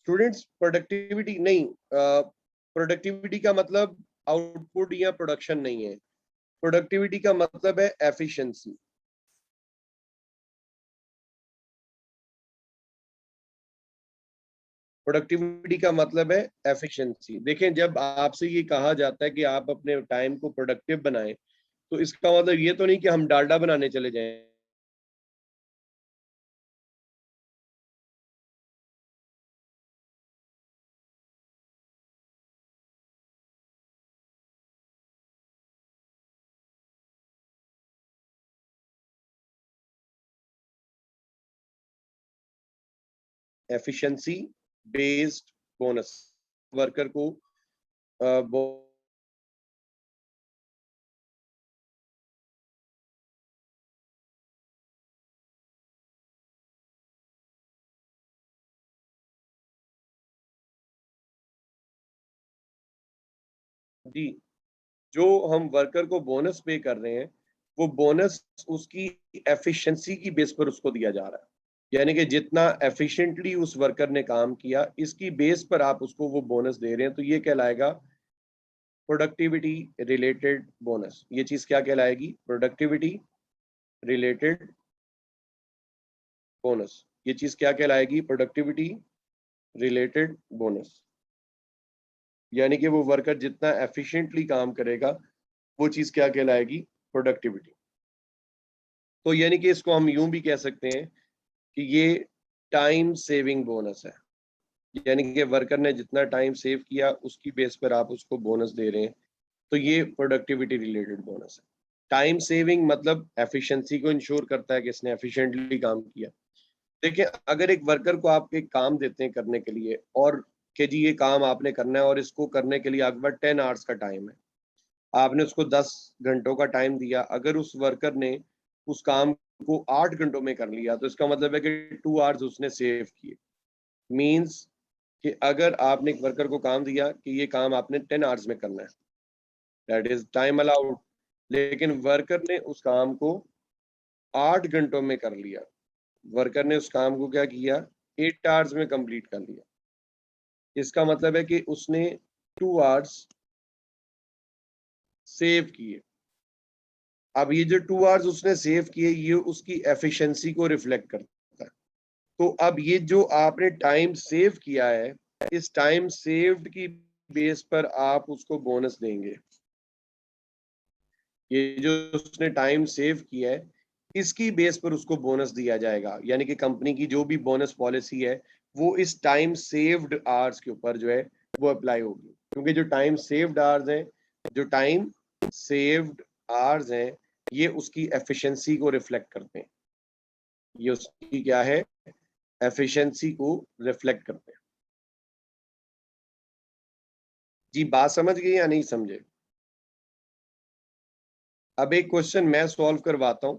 students productivity नहीं, प्रोडक्टिविटी का मतलब आउटपुट या प्रोडक्शन नहीं है, प्रोडक्टिविटी का मतलब है एफिशिएंसी। प्रोडक्टिविटी का मतलब है एफिशिएंसी। देखें, जब आपसे ये कहा जाता है कि आप अपने टाइम को प्रोडक्टिव बनाएं, तो इसका मतलब ये तो नहीं कि हम डालडा बनाने चले जाएं। एफिशिएंसी बेस्ड बोनस वर्कर को जी, जो हम वर्कर को बोनस पे कर रहे हैं, वो बोनस उसकी एफिशिएंसी की बेस पर उसको दिया जा रहा है, यानी कि जितना एफिशिएंटली उस वर्कर ने काम किया, इसकी बेस पर आप उसको वो बोनस दे रहे हैं, तो ये कहलाएगा प्रोडक्टिविटी रिलेटेड बोनस। ये चीज क्या कहलाएगी? Productivity related bonus. ये चीज क्या कहलाएगी? Productivity related bonus. यानी कि वो वर्कर जितना एफिशिएंटली काम करेगा, वो चीज क्या कहलाएगी? प्रोडक्टिविटी। तो यानी कि इसको हम यूं भी कह सकते हैं कि ये टाइम सेविंग बोनस है, यानी कि वर्कर ने जितना टाइम सेव किया उसकी बेस पर आप उसको बोनस दे रहे हैं, तो ये प्रोडक्टिविटी रिलेटेड बोनस है। टाइम सेविंग मतलब एफिशिएंसी को इंश्योर करता है कि इसने एफिशिएंटली काम किया। देखिए, अगर एक वर्कर को आप एक काम देते हैं करने के लिए, और कि जी ये काम आपने करना है और इसको करने के लिए आपके पास 10 आवर्स का टाइम है, आपने उसको 10 घंटों का टाइम दिया, अगर उस वर्कर ने उस काम को 8 घंटों में कर लिया, तो इसका मतलब है कि 2 आवर्स उसने सेव किए। मींस कि अगर आपने एक वर्कर को काम दिया कि ये काम आपने 10 आवर्स में करना है, दैट इज टाइम अलाउड, लेकिन वर्कर ने उस काम को 8 घंटों में कर लिया, वर्कर ने उस काम को क्या किया? 8 आवर्स में कंप्लीट कर लिया। इसका मतलब है कि उसने 2 आवर्स सेव किए। अब ये जो 2 आवर्स उसने सेव किए, ये उसकी एफिशिएंसी को रिफ्लेक्ट करता है। तो अब ये जो आपने टाइम सेव किया है, इस टाइम सेव्ड की बेस पर आप उसको बोनस देंगे। ये जो उसने टाइम सेव किया है, इसकी बेस पर उसको बोनस दिया जाएगा, यानी कि कंपनी की जो भी बोनस पॉलिसी है, वो इस टाइम सेव्ड आवर्स के ऊपर जो है वो अप्लाई होगी, क्योंकि जो टाइम सेव्ड आवर्स हैं, जो टाइम सेव्ड आवर्स हैं, ये उसकी एफिशिएंसी को रिफ्लेक्ट करते हैं। ये उसकी क्या है? एफिशिएंसी को रिफ्लेक्ट करते हैं। जी, बात समझ गए या नहीं समझे? अब एक क्वेश्चन मैं सॉल्व करवाता हूं।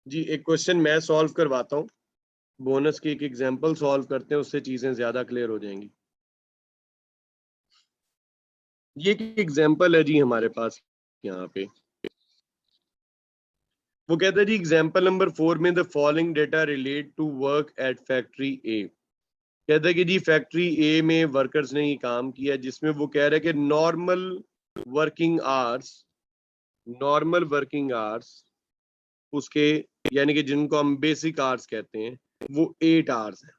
जी, एक क्वेश्चन मैं सॉल्व करवाता हूं, बोनस की एक एग्जांपल सॉल्व करते हैं, उससे चीजें ज्यादा क्लियर हो जाएंगी। ये एक एग्जांपल है जी हमारे पास। यहाँ पे वो कहता है जी एग्जाम्पल नंबर 4 में the following data relate to work at factory A. कहता है कि जी फैक्ट्री ए में वर्कर्स ने ये काम किया जिसमें वो कह रहा है कि नॉर्मल वर्किंग आवर्स उसके यानी कि जिनको हम बेसिक आवर्स कहते हैं वो 8 आवर्स है।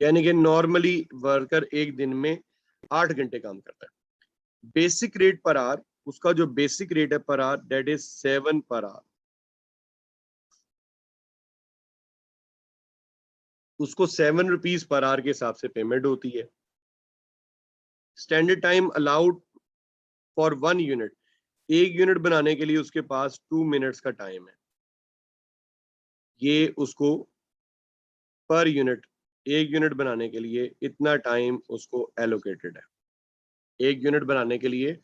यानी कि नॉर्मली वर्कर एक दिन में 8 घंटे काम करता है। बेसिक रेट पर आवर उसका जो बेसिक रेट है per hour that is 7 per hour. उसको 7 रुपीज पर आवर के हिसाब से पेमेंट होती है। Standard time allowed for 1 unit, एक यूनिट बनाने के लिए उसके पास 2 मिनट्स का टाइम है। ये उसको पर यूनिट, एक यूनिट बनाने के लिए इतना टाइम उसको एलोकेटेड है। एक यूनिट बनाने के लिए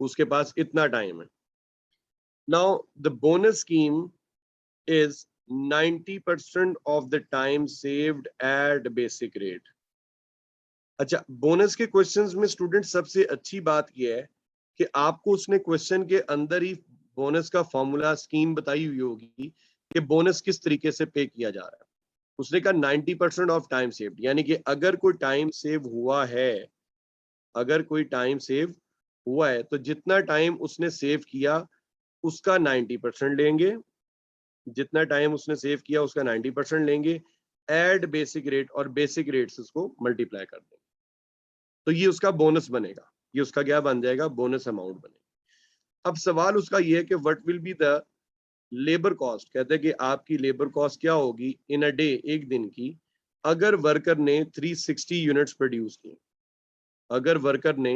उसके पास इतना टाइम है। Now the bonus scheme is 90% of the time saved at basic rate। अच्छा, बोनस के क्वेश्चंस में स्टूडेंट सबसे अच्छी बात यह है कि आपको उसने क्वेश्चन के अंदर ही बोनस का फॉर्मूला स्कीम बताई हुई होगी कि बोनस किस तरीके से पे किया जा रहा है। उसने कहा 90% ऑफ टाइम सेव्ड, यानी कि अगर कोई टाइम सेव हुआ है, अगर कोई टाइम सेव हुआ है तो जितना टाइम उसने सेव किया उसका 90% लेंगे, जितना टाइम उसने सेव किया उसका 90% लेंगे, एड बेसिक रेट और बेसिक रेट से उसको मल्टीप्लाई कर देंगे, तो ये उसका बोनस बनेगा। ये उसका क्या बन जाएगा? बोनस अमाउंट बनेगा। अब सवाल उसका ये है कि what will be the labour cost. कहते हैं कि आपकी लेबर कॉस्ट क्या होगी इन अ डे, एक दिन की, अगर वर्कर ने 360 यूनिट्स प्रोड्यूस किए। अगर वर्कर ने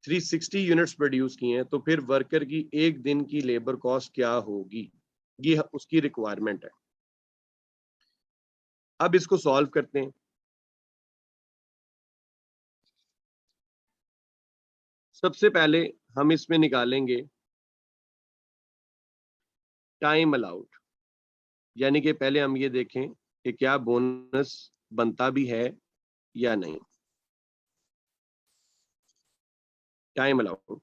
360 यूनिट्स प्रोड्यूस किए हैं तो फिर वर्कर की एक दिन की लेबर कॉस्ट क्या होगी, ये उसकी रिक्वायरमेंट है। अब इसको सॉल्व करते हैं। सबसे पहले हम इसमें निकालेंगे टाइम अलाउड, यानी कि पहले हम ये देखें कि क्या बोनस बनता भी है या नहीं। टाइम अलाउड,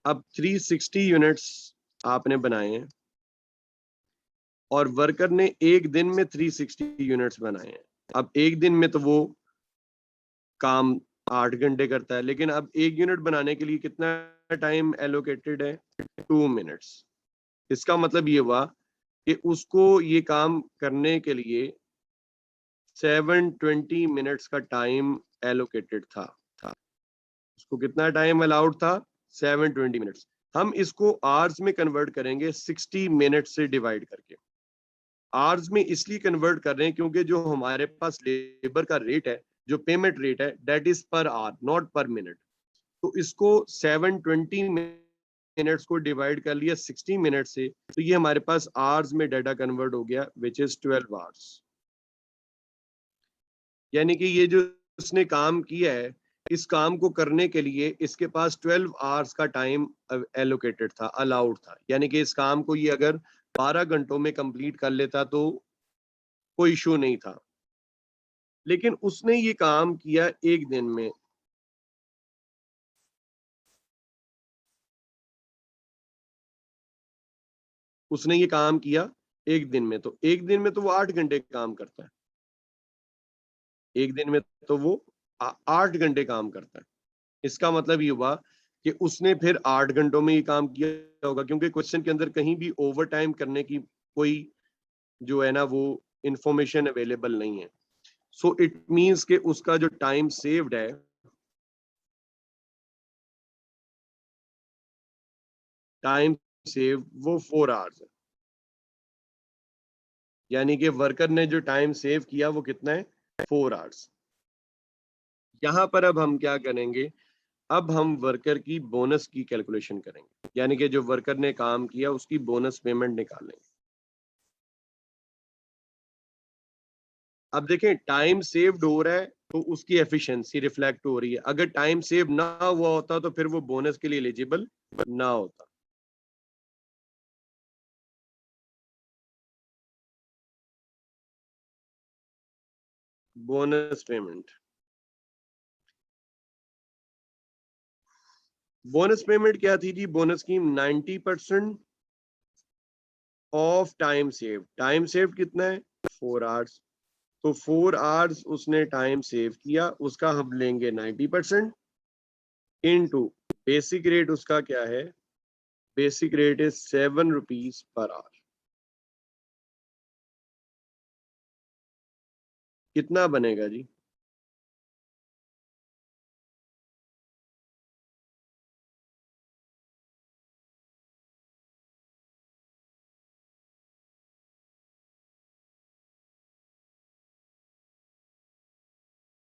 अब 360 यूनिट्स आपने बनाए हैं और वर्कर ने एक दिन में 360 यूनिट्स बनाए हैं। अब एक दिन में तो वो काम 8 घंटे करता है, लेकिन अब एक यूनिट बनाने के लिए कितना टाइम एलोकेटेड है? 2 मिनट्स। इसका मतलब ये हुआ कि उसको ये काम करने के लिए 720 मिनट्स का टाइम एलोकेटेड था। उसको कितना टाइम अलाउड था? 720 मिनट्स। हम इसको आवर्स में कन्वर्ट करेंगे 60 मिनट से डिवाइड करके। आवर्स में इसलिए कन्वर्ट कर रहे हैं क्योंकि जो हमारे पास लेबर का रेट है, जो पेमेंट रेट है, that is per hour not पर मिनट। तो इसको 720 मिनट्स को डिवाइड कर लिया 60 मिनट से, तो ये हमारे पास आवर्स में डाटा कन्वर्ट हो गया विच इज 12 आवर्स। यानी कि ये जो उसने काम किया है, इस काम को करने के लिए इसके पास 12 आवर्स का टाइम एलोकेटेड था, अलाउड था। यानी कि इस काम को ये अगर 12 घंटों में कंप्लीट कर लेता तो कोई इशू नहीं था, लेकिन उसने ये काम किया एक दिन में। उसने ये काम किया एक दिन में, तो एक दिन में तो वो 8 घंटे काम करता है। एक दिन में तो वो 8 घंटे काम करता है। इसका मतलब ये हुआ कि उसने फिर 8 घंटों में ये काम किया होगा, क्योंकि क्वेश्चन के अंदर कहीं भी ओवर टाइम करने की कोई जो है ना वो इंफॉर्मेशन अवेलेबल नहीं है। सो इट मींस कि उसका जो टाइम सेव्ड है, टाइम सेव वो 4 आवर्स है। यानी कि वर्कर ने जो टाइम सेव किया वो कितना है? 4 आवर्स। यहां पर अब हम क्या करेंगे? अब हम वर्कर की बोनस की कैलकुलेशन करेंगे, यानी कि जो वर्कर ने काम किया उसकी बोनस पेमेंट निकालेंगे। अब देखें टाइम सेव्ड हो रहा है तो उसकी एफिशिएंसी रिफ्लेक्ट हो रही है। अगर टाइम सेव ना हुआ होता तो फिर वो बोनस के लिए एलिजिबल ना होता। बोनस पेमेंट, बोनस पेमेंट क्या थी जी? Bonus scheme 90% of time save. Time save कितना है? 4 आवर्स। तो 4 आवर्स उसने टाइम सेव किया, उसका हम लेंगे 90% इनटू बेसिक रेट। उसका क्या है? Basic rate is 7 rupees per hour. कितना बनेगा जी?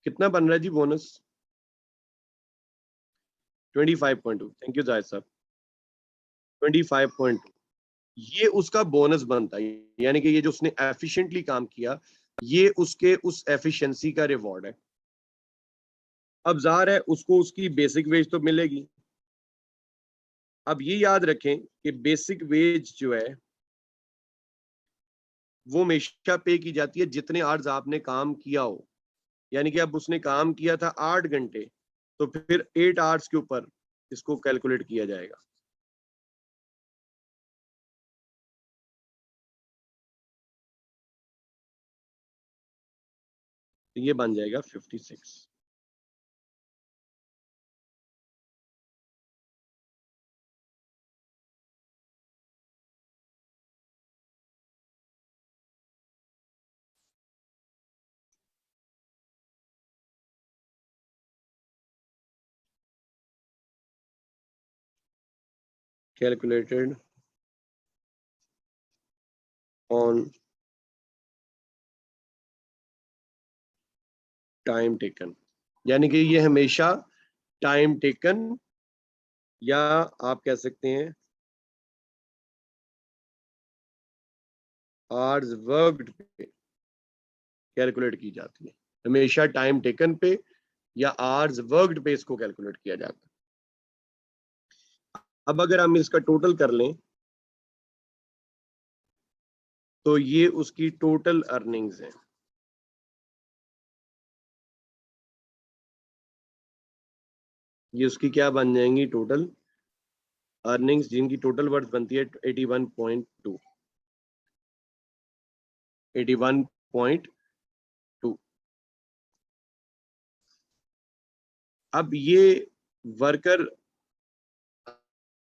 कितना बन रहा है जी बोनस? 25.2। थैंक यू जायद साहब। 25.2 ये उसका बोनस बनता है, यानी कि ये जो उसने एफिशिएंटली काम किया, ये उसके उस एफिशिएंसी का रिवॉर्ड है। अब जाहिर है उसको उसकी बेसिक वेज तो मिलेगी। अब ये याद रखें कि बेसिक वेज जो है वो हमेशा पे की जाती है जितने आवर्स आपने काम किया हो। यानी कि अब उसने काम किया था 8 घंटे, तो फिर 8 आवर्स के ऊपर इसको कैलकुलेट किया जाएगा। तो ये बन जाएगा 56। कैलकुलेटेड ऑन टाइम टेकन, यानी कि ये हमेशा टाइम टेकन, या आप कह सकते हैं आवर्स वर्कड पे कैलकुलेट की जाती है। हमेशा टाइम टेकन पे या आवर्स वर्कड पे इसको कैलकुलेट किया जाता है। अब अगर हम इसका टोटल कर लें तो ये उसकी टोटल अर्निंग्स है। ये उसकी क्या बन जाएंगी? टोटल अर्निंग्स, जिनकी टोटल वर्थ बनती है 81.2। 81.2। अब ये वर्कर,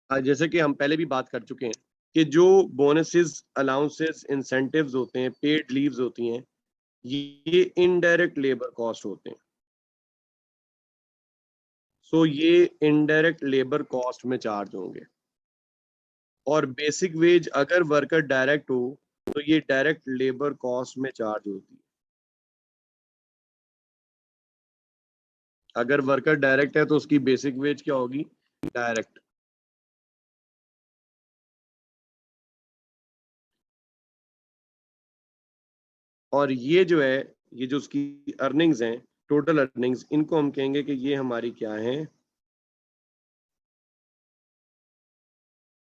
जैसे कि हम पहले भी बात कर चुके हैं कि जो बोनसेस, अलाउंसेस, इंसेंटिव्स होते हैं, पेड लीव्स होती हैं, ये इनडायरेक्ट लेबर कॉस्ट होते हैं। सो ये इनडायरेक्ट लेबर कॉस्ट में चार्ज होंगे। और बेसिक वेज अगर वर्कर डायरेक्ट हो तो ये डायरेक्ट लेबर कॉस्ट में चार्ज होती है। अगर वर्कर डायरेक्ट है तो उसकी बेसिक वेज क्या होगी? डायरेक्ट। और ये जो है, ये जो उसकी अर्निंग्स हैं, टोटल अर्निंग्स, इनको हम कहेंगे कि ये हमारी क्या है?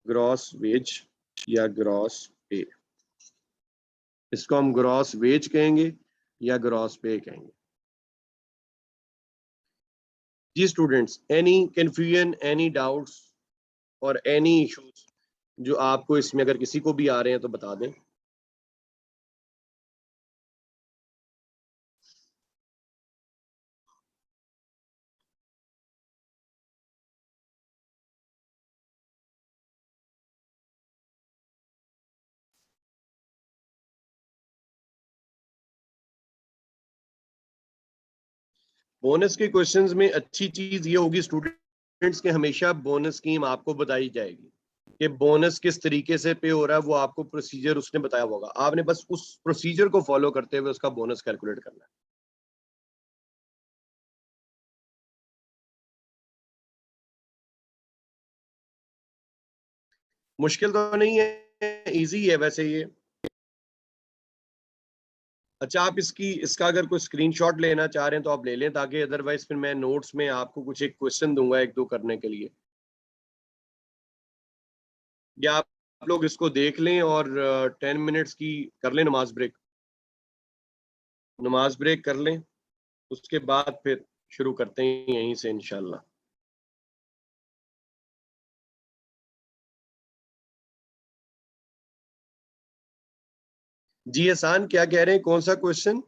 ग्रॉस वेज या ग्रॉस पे। इसको हम ग्रॉस वेज कहेंगे या ग्रॉस पे कहेंगे। जी students, any confusion, any doubts और एनी इश्यूज जो आपको इसमें अगर किसी को भी आ रहे हैं तो बता दें। बोनस के क्वेश्चंस में अच्छी चीज ये होगी स्टूडेंट्स के, हमेशा बोनस स्कीम आपको बताई जाएगी कि बोनस किस तरीके से पे हो रहा है। वो आपको प्रोसीजर उसने बताया होगा, आपने बस उस प्रोसीजर को फॉलो करते हुए उसका बोनस कैलकुलेट करना है। मुश्किल तो नहीं है, इजी है वैसे ये। अच्छा, आप इसका अगर कोई स्क्रीनशॉट लेना चाह रहे हैं तो आप ले लें, ताकि अदरवाइज फिर मैं नोट्स में आपको कुछ एक क्वेश्चन दूंगा, एक दो करने के लिए। या आप लोग इसको देख लें और 10 मिनट्स की कर लें नमाज ब्रेक। नमाज ब्रेक कर लें, उसके बाद फिर शुरू करते हैं यहीं से इंशाल्लाह। जी एहसान क्या कह रहे हैं, कौन सा क्वेश्चन?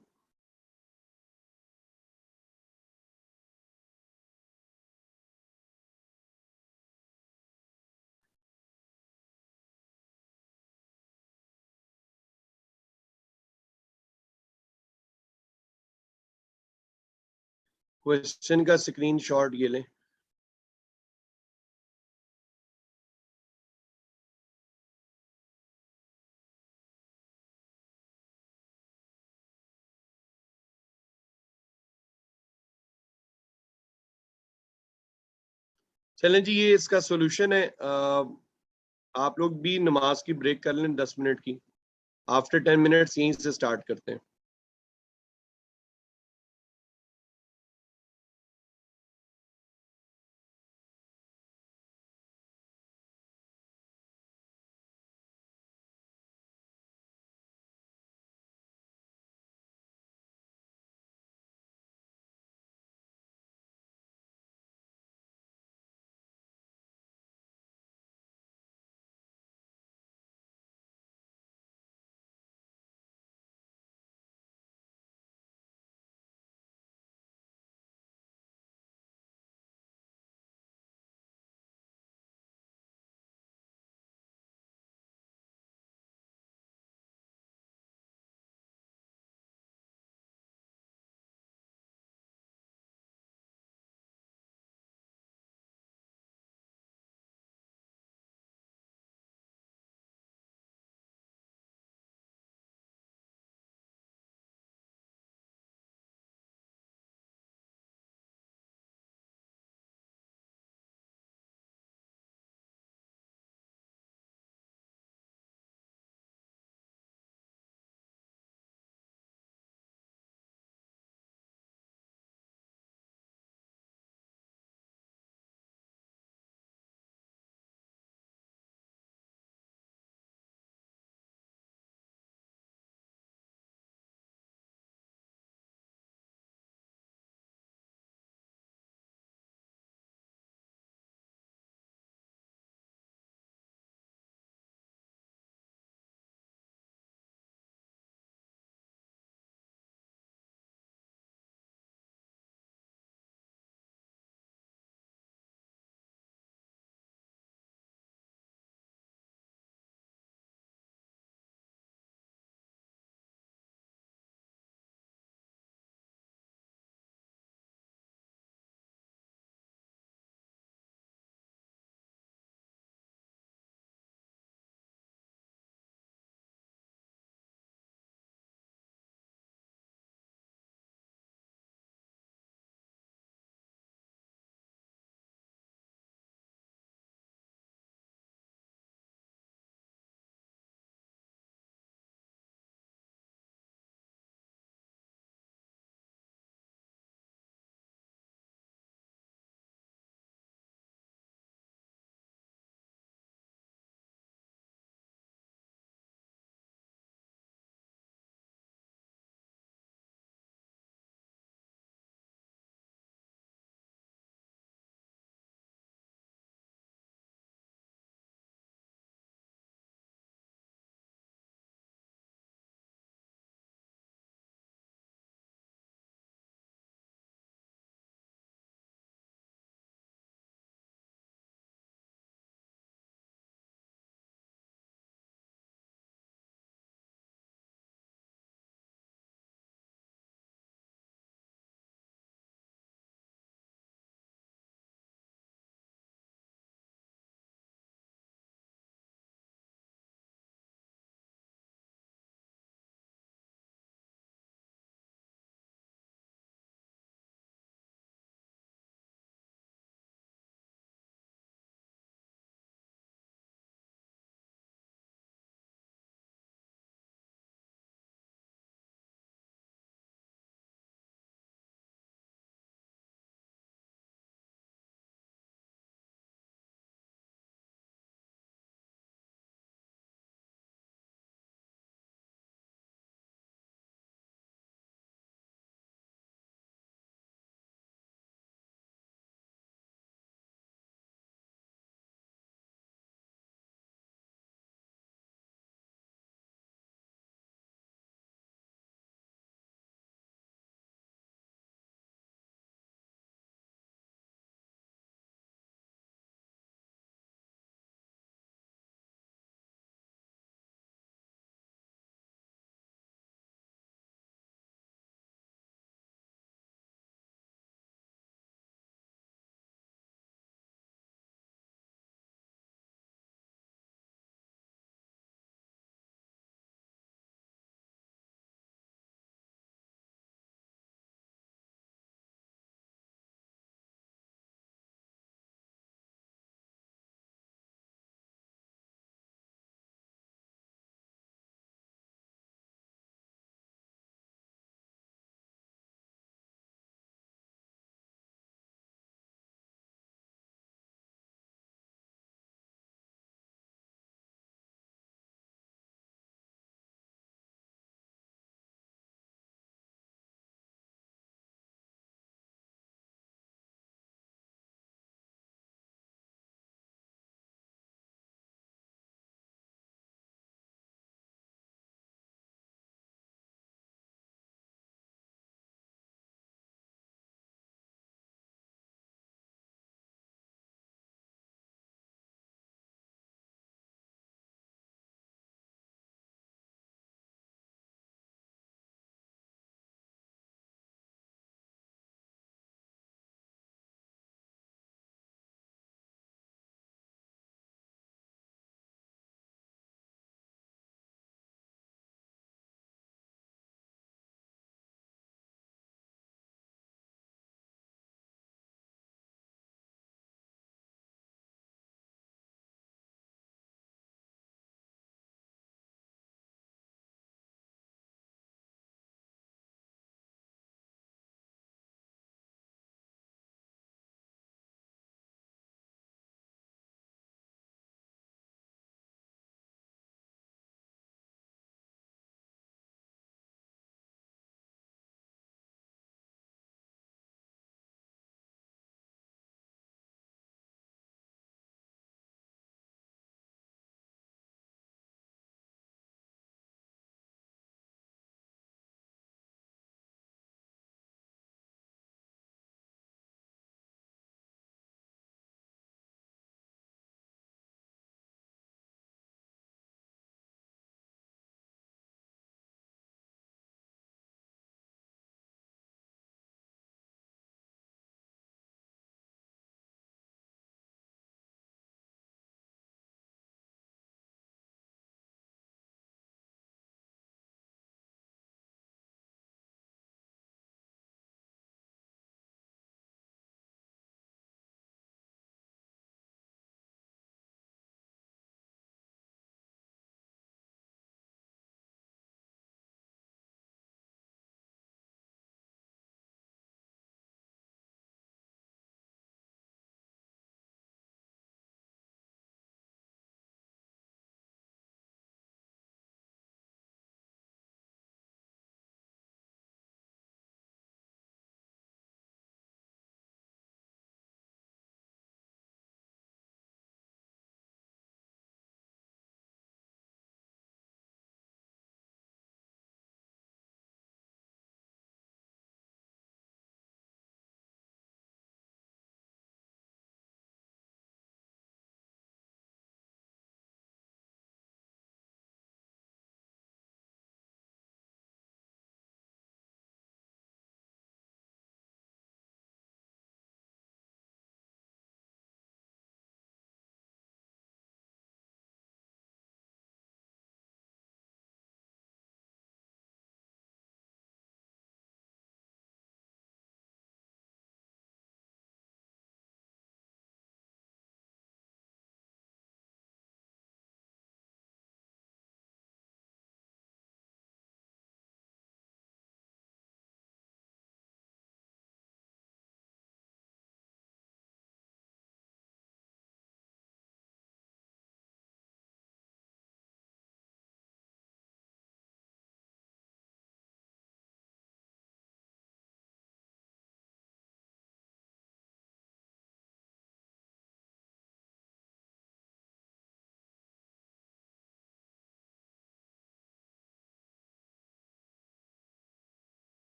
क्वेश्चन का स्क्रीनशॉट ये लें। चलें जी, ये इसका सॉल्यूशन है। आप लोग भी नमाज की ब्रेक कर लें 10 मिनट की। आफ्टर 10 मिनट्स यहीं से स्टार्ट करते हैं।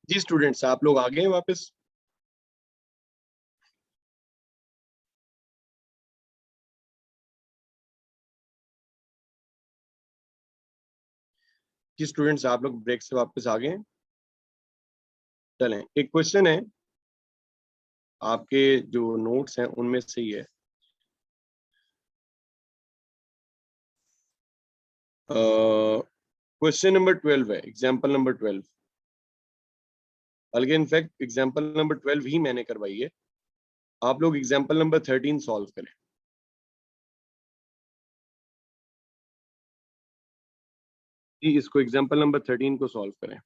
जी स्टूडेंट्स, आप लोग आ गए हैं वापस? जी स्टूडेंट्स, आप लोग ब्रेक से वापस आ गए हैं? चलें, एक क्वेश्चन है आपके जो नोट्स हैं उनमें से ही है। क्वेश्चन नंबर 12 है, एग्जाम्पल नंबर 12। बल्कि इनफैक्ट एग्जाम्पल नंबर 12 ही मैंने करवाई है। आप लोग एग्जाम्पल नंबर 13 सॉल्व करें। जी, इसको एग्जाम्पल नंबर 13 को सॉल्व करें।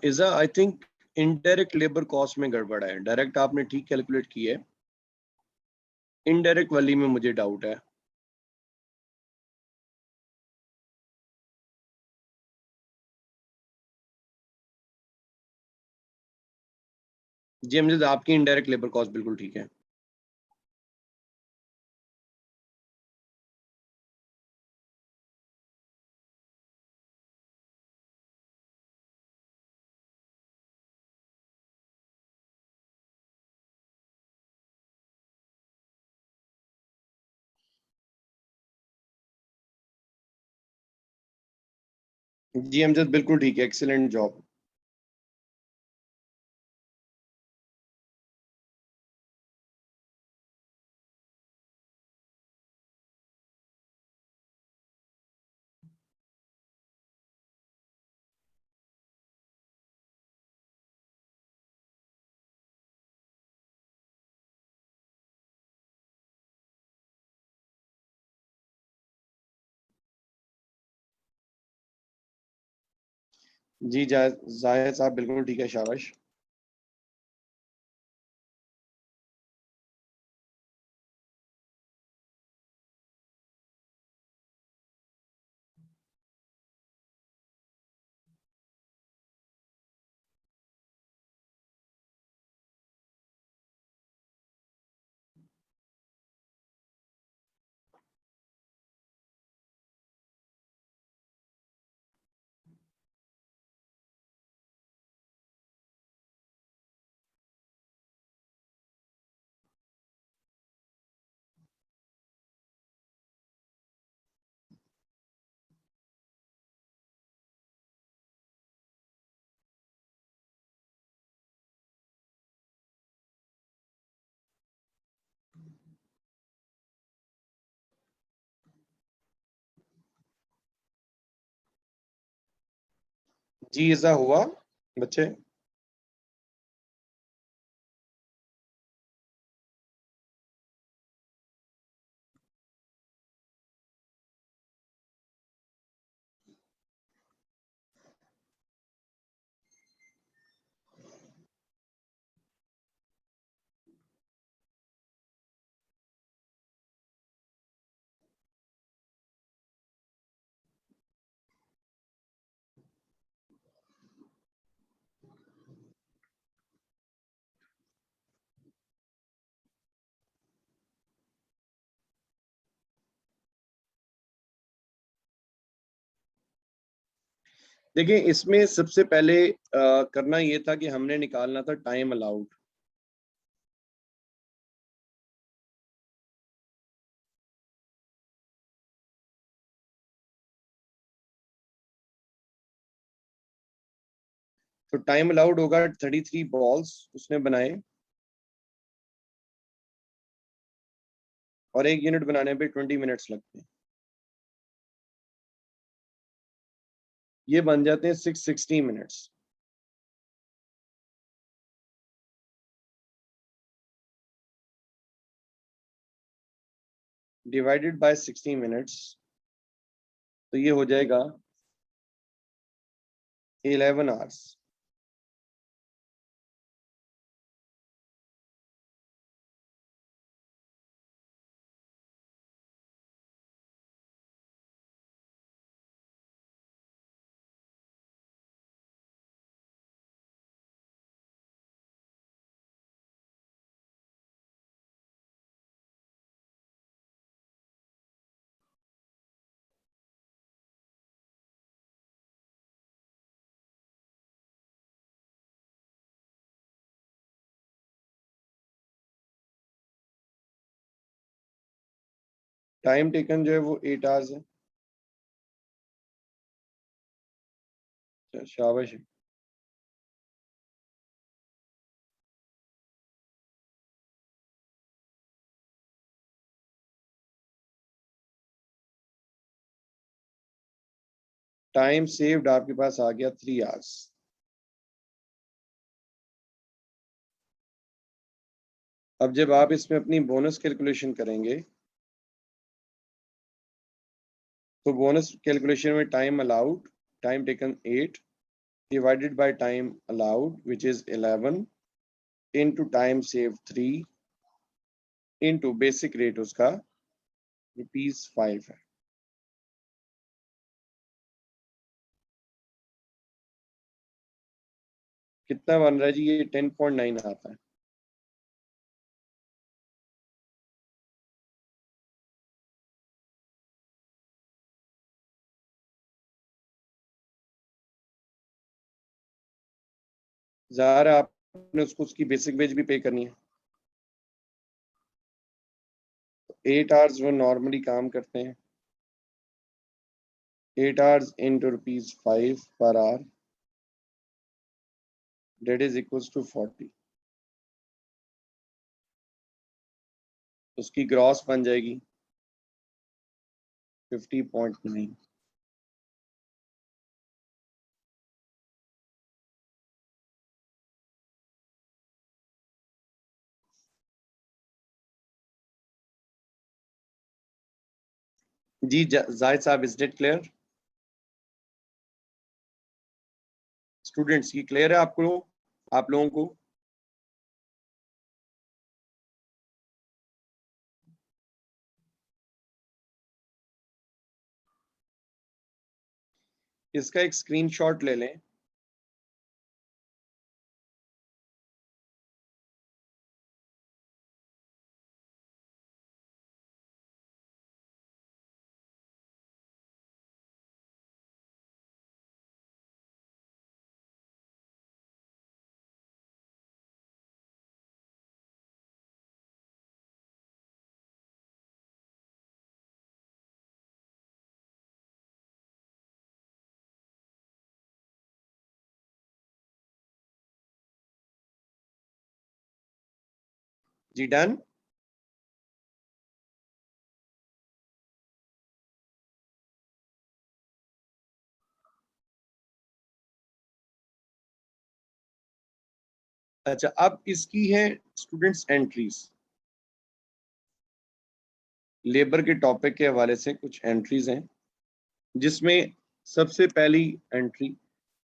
इज़ा, I think indirect labour cost में गड़बड़ है। डायरेक्ट आपने ठीक कैलकुलेट की है, इनडायरेक्ट वाली में मुझे डाउट है। जी अमजद, आपकी इनडायरेक्ट लेबर कॉस्ट बिल्कुल ठीक है। जी अमजद, बिल्कुल ठीक है, एक्सीलेंट जॉब। जी जाहिद साहब, बिल्कुल ठीक है, शाबाश। जी ऐसा हुआ बच्चे? देखिए इसमें सबसे पहले करना ये था कि हमने निकालना था टाइम अलाउड। तो टाइम अलाउड होगा 33 बॉल्स उसने बनाए, और एक यूनिट बनाने पे 20 मिनट्स लगते हैं। ये बन जाते हैं 660 मिनट्स। डिवाइडेड बाय 60 मिनट्स, तो ये हो जाएगा 11 आवर्स। टाइम टेकन जो है वो 8 आवर्स है। शाबाश। टाइम सेव्ड आपके पास आ गया 3 आवर्स। अब जब आप इसमें अपनी बोनस कैलकुलेशन करेंगे, तो बोनस कैलकुलेशन में time allowed, time taken 8 divided by time allowed which is 11 into time save 3 into basic rate उसका ₹5 है। कितना बन रहा है जी? ये 10.9 आता है। ज़ाहिर है आपने उसको उसकी बेसिक वेज भी पे करनी है। 8 आवर्स वो नॉर्मली काम करते हैं। 8 आवर्स इंटू ₹5 पर hour, that is equals to 40। उसकी ग्रॉस बन जाएगी 50.9। जी जाहिद साहब, इज डेट क्लियर? स्टूडेंट्स, ये क्लियर है आपको, आप लोगों को? इसका एक स्क्रीनशॉट ले लें। जी डन। अच्छा, अब इसकी है स्टूडेंट्स एंट्रीज। लेबर के टॉपिक के हवाले से कुछ एंट्रीज हैं, जिसमें सबसे पहली एंट्री,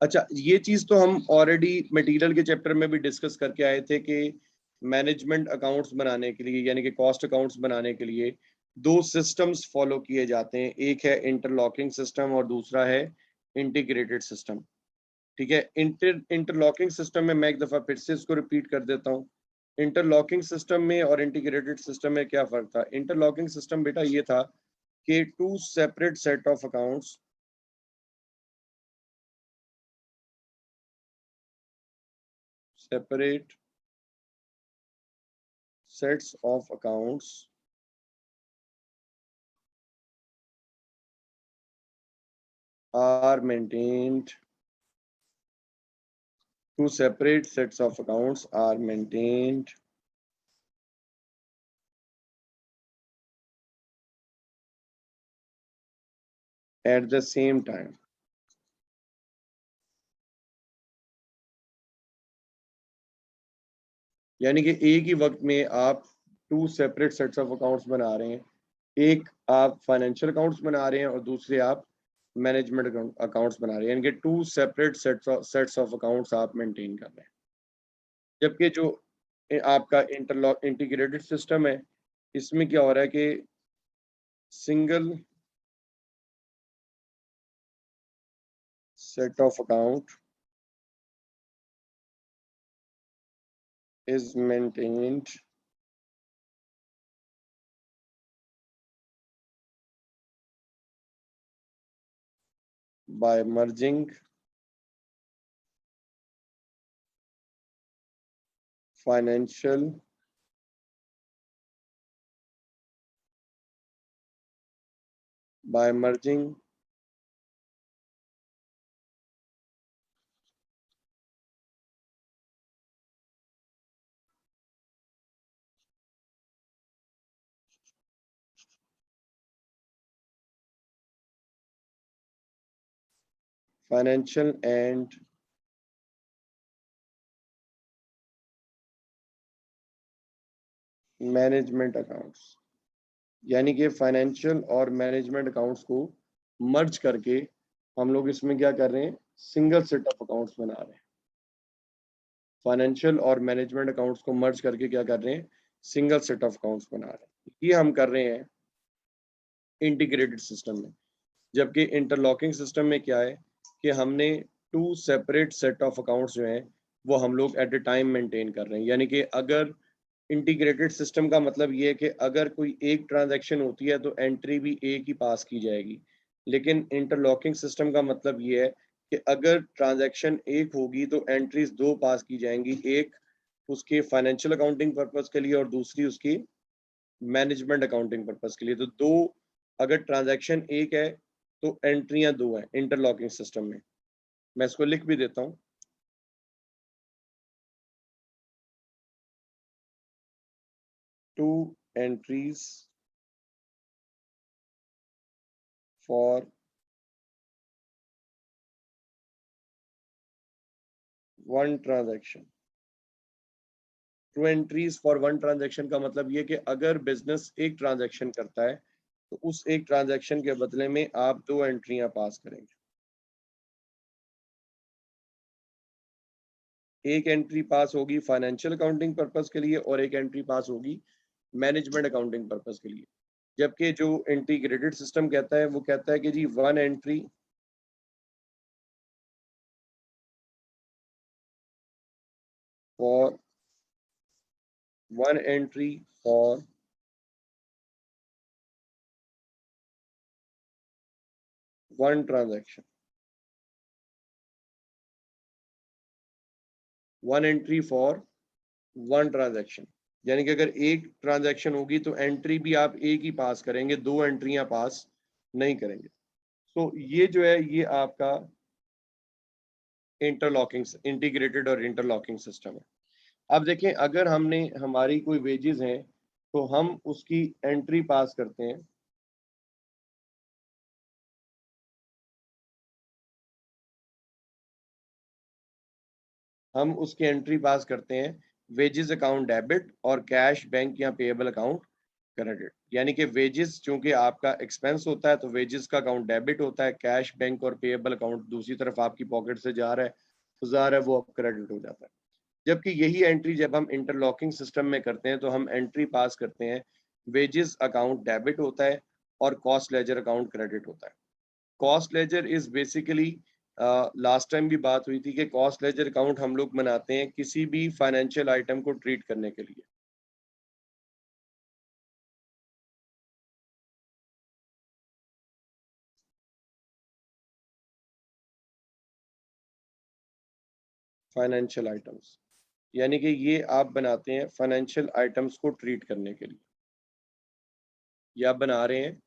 अच्छा ये चीज तो हम ऑलरेडी मटेरियल के चैप्टर में भी डिस्कस करके आए थे कि मैनेजमेंट अकाउंट्स बनाने के लिए, यानी कि कॉस्ट अकाउंट्स बनाने के लिए दो सिस्टम्स फॉलो किए जाते हैं, एक है इंटरलॉकिंग सिस्टम और दूसरा है इंटीग्रेटेड सिस्टम। ठीक है, इंटरलॉकिंग सिस्टम में मैं एक दफा फिर से इसको रिपीट कर देता हूँ। इंटरलॉकिंग सिस्टम में और इंटीग्रेटेड सिस्टम में क्या फर्क था? इंटरलॉकिंग सिस्टम बेटा ये था कि two separate set of accounts, separate sets of accounts are maintained, two separate sets of accounts are maintained at the same time। यानी कि एक ही वक्त में आप two separate sets of accounts बना रहे हैं, एक आप फाइनेंशियल अकाउंट्स बना रहे हैं और दूसरे आप मैनेजमेंट अकाउंट्स बना रहे हैं, यानी कि two separate sets of accounts आप मेंटेन कर रहे हैं। जबकि जो आपका इंटरलॉक इंटीग्रेटेड सिस्टम है, इसमें क्या हो रहा है कि single set of account is maintained by merging financial by merging financial and management accounts, यानी कि फाइनेंशियल और मैनेजमेंट अकाउंट्स को मर्ज करके हम लोग इसमें क्या कर रहे हैं, सिंगल सेट ऑफ अकाउंट्स बना रहे हैं। फाइनेंशियल और मैनेजमेंट अकाउंट्स को मर्ज करके क्या कर रहे हैं, सिंगल सेट ऑफ अकाउंट्स बना रहे हैं। ये हम कर रहे हैं इंटीग्रेटेड सिस्टम में। जबकि इंटरलॉकिंग सिस्टम में क्या है कि हमने two separate set of accounts जो हैं वो हम लोग एट ए टाइम मेंटेन कर रहे हैं। यानी कि अगर इंटीग्रेटेड सिस्टम का मतलब ये है कि अगर कोई एक ट्रांजैक्शन होती है तो एंट्री भी एक ही पास की जाएगी, लेकिन इंटरलॉकिंग सिस्टम का मतलब ये है कि अगर ट्रांजैक्शन एक होगी तो एंट्रीज दो पास की जाएंगी, एक उसके फाइनेंशियल अकाउंटिंग पर्पज के लिए और दूसरी उसकी मैनेजमेंट अकाउंटिंग पर्पज के लिए। तो दो, अगर ट्रांजैक्शन एक है तो एंट्रियां दो हैं इंटरलॉकिंग सिस्टम में। मैं इसको लिख भी देता हूँ, to entries for one transaction. To entries for one transaction का मतलब ये कि अगर बिजनेस एक ट्रांजैक्शन करता है तो उस एक ट्रांजैक्शन के बदले में आप दो एंट्रियां पास करेंगे। एक एंट्री पास होगी फाइनेंशियल अकाउंटिंग पर्पस के लिए और एक एंट्री पास होगी मैनेजमेंट अकाउंटिंग पर्पस के लिए। जबकि जो इंटीग्रेटेड सिस्टम कहता है वो कहता है कि जी one entry for one entry for one transaction, one entry for one transaction. यानी कि अगर एक ट्रांजैक्शन होगी तो एंट्री भी आप एक ही पास करेंगे, दो एंट्रियां पास नहीं करेंगे। तो ये जो है ये आपका इंटरलॉकिंग इंटीग्रेटेड और इंटरलॉकिंग सिस्टम है। अब देखें, अगर हमने हमारी कोई वेजेस हैं तो हम उसकी एंट्री पास करते हैं, हम उसकी एंट्री पास करते हैं वेजेस अकाउंट डेबिट और कैश बैंक या पेएबल अकाउंट क्रेडिट। यानी कि वेजेस चूंकि आपका एक्सपेंस होता है तो वेजेस का अकाउंट डेबिट होता है, कैश बैंक और पेएबल अकाउंट दूसरी तरफ आपकी पॉकेट से जा रहा है तो ज़ाहिर है वो क्रेडिट हो जाता है। जबकि यही एंट्री जब हम इंटरलॉकिंग सिस्टम में करते हैं तो हम एंट्री पास करते हैं वेजेस अकाउंट डेबिट होता है और कॉस्ट लेजर अकाउंट क्रेडिट होता है। Cost ledger is basically, last time भी बात हुई थी कि कॉस्ट लेजर अकाउंट हम लोग बनाते हैं किसी भी फाइनेंशियल आइटम को ट्रीट करने के लिए। फाइनेंशियल आइटम्स यानी कि ये आप बनाते हैं फाइनेंशियल आइटम्स को ट्रीट करने के लिए, या बना रहे हैं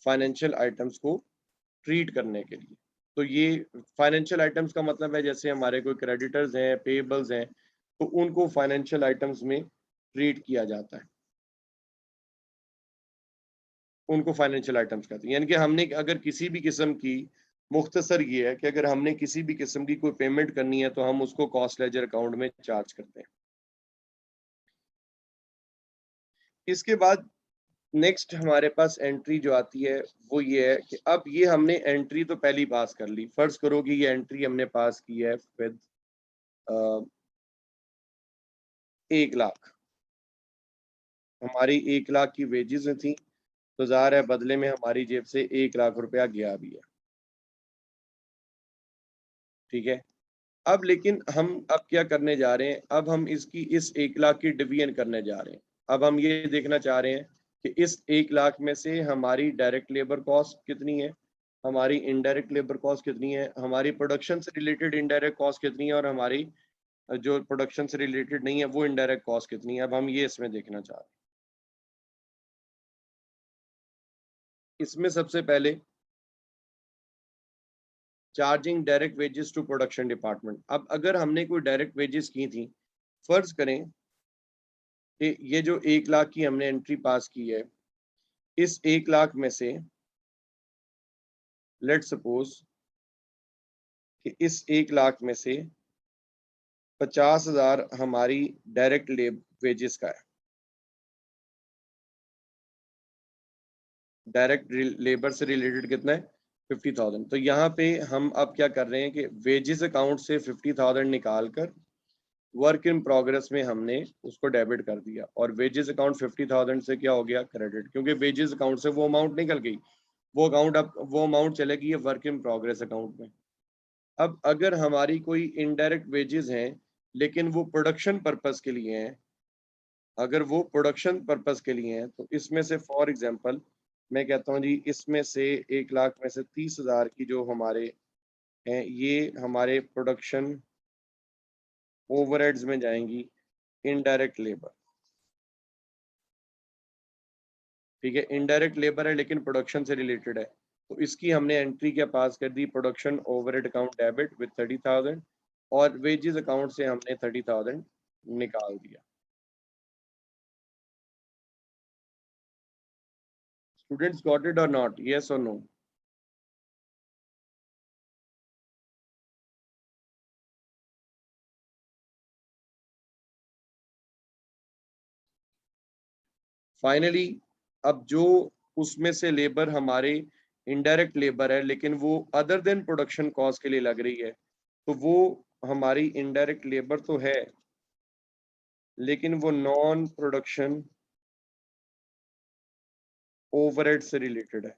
फाइनेंशियल आइटम्स को ट्रीट करने के लिए। तो ये फाइनेंशियल आइटम्स का मतलब है जैसे हमारे कोई क्रेडिटर्स हैं, पेएबल्स हैं, तो उनको फाइनेंशियल आइटम्स में ट्रीट किया जाता है, उनको फाइनेंशियल आइटम्स कहते हैं। यानी कि हमने अगर किसी भी किस्म की, मुख्तसर ये है कि अगर हमने किसी भी किस्म की कोई पेमेंट करनी है तो हम उसको कॉस्ट लेजर अकाउंट में चार्ज करते हैं। इसके बाद नेक्स्ट हमारे पास एंट्री जो आती है वो ये है कि अब ये हमने एंट्री तो पहली पास कर ली। फर्ज करो कि ये एंट्री हमने पास की है विद 1 लाख। हमारी 1 लाख की वेजेस थी तो ज़ाहिर है बदले में हमारी जेब से 1 लाख रुपया गया भी है, ठीक है। अब लेकिन हम अब क्या करने जा रहे हैं, अब हम इसकी इस 1 लाख की डिवीजन करने जा रहे हैं। अब हम ये देखना चाह रहे हैं कि इस 1 लाख में से हमारी डायरेक्ट लेबर कॉस्ट कितनी है, हमारी इनडायरेक्ट लेबर कॉस्ट कितनी है, हमारी प्रोडक्शन से रिलेटेड इनडायरेक्ट कॉस्ट कितनी है, और हमारी जो प्रोडक्शन से रिलेटेड नहीं है वो इनडायरेक्ट कॉस्ट कितनी है। अब हम ये इसमें देखना चाह रहे हैं। इसमें सबसे पहले charging direct wages to production department. अब अगर हमने कोई डायरेक्ट वेजेस की थी, फर्ज करें कि ये जो 1 लाख की हमने एंट्री पास की है, इस 1 लाख में से लेट सपोज कि इस 1 लाख में से 50,000 हमारी डायरेक्ट वेजेस का है। डायरेक्ट लेबर से रिलेटेड कितना है, 50,000। तो यहाँ पे हम अब क्या कर रहे हैं कि वेजेस अकाउंट से 50,000 निकाल कर वर्क इन प्रोग्रेस में हमने उसको डेबिट कर दिया, और वेजेस अकाउंट 50,000 से क्या हो गया, क्रेडिट, क्योंकि वेजेस अकाउंट से वो अमाउंट निकल गई, वो अकाउंट अब वो अमाउंट चलेगी वर्क इन प्रोग्रेस अकाउंट में। अब अगर हमारी कोई इनडायरेक्ट वेजेस हैं लेकिन वो प्रोडक्शन पर्पस के लिए हैं, अगर वो प्रोडक्शन पर्पस के लिए हैं तो इसमें से फॉर एग्जांपल मैं कहता हूँ जी, इसमें से 1 लाख में से 30,000 की जो हमारे हैं ये हमारे प्रोडक्शन ओवरहेड्स में जाएंगी, इनडायरेक्ट लेबर, ठीक है। इनडायरेक्ट लेबर है लेकिन प्रोडक्शन से रिलेटेड है, तो इसकी हमने एंट्री क्या पास कर दी, production overhead account debit with 30,000, और वेजेस अकाउंट से हमने 30,000 निकाल दिया। स्टूडेंट्स गॉट इट और नॉट, यस और नो? फाइनली अब जो उसमें से लेबर हमारे इनडायरेक्ट लेबर है लेकिन वो अदर देन प्रोडक्शन कॉस्ट के लिए लग रही है, तो वो हमारी इनडायरेक्ट लेबर तो है लेकिन वो नॉन प्रोडक्शन ओवरहेड से रिलेटेड है।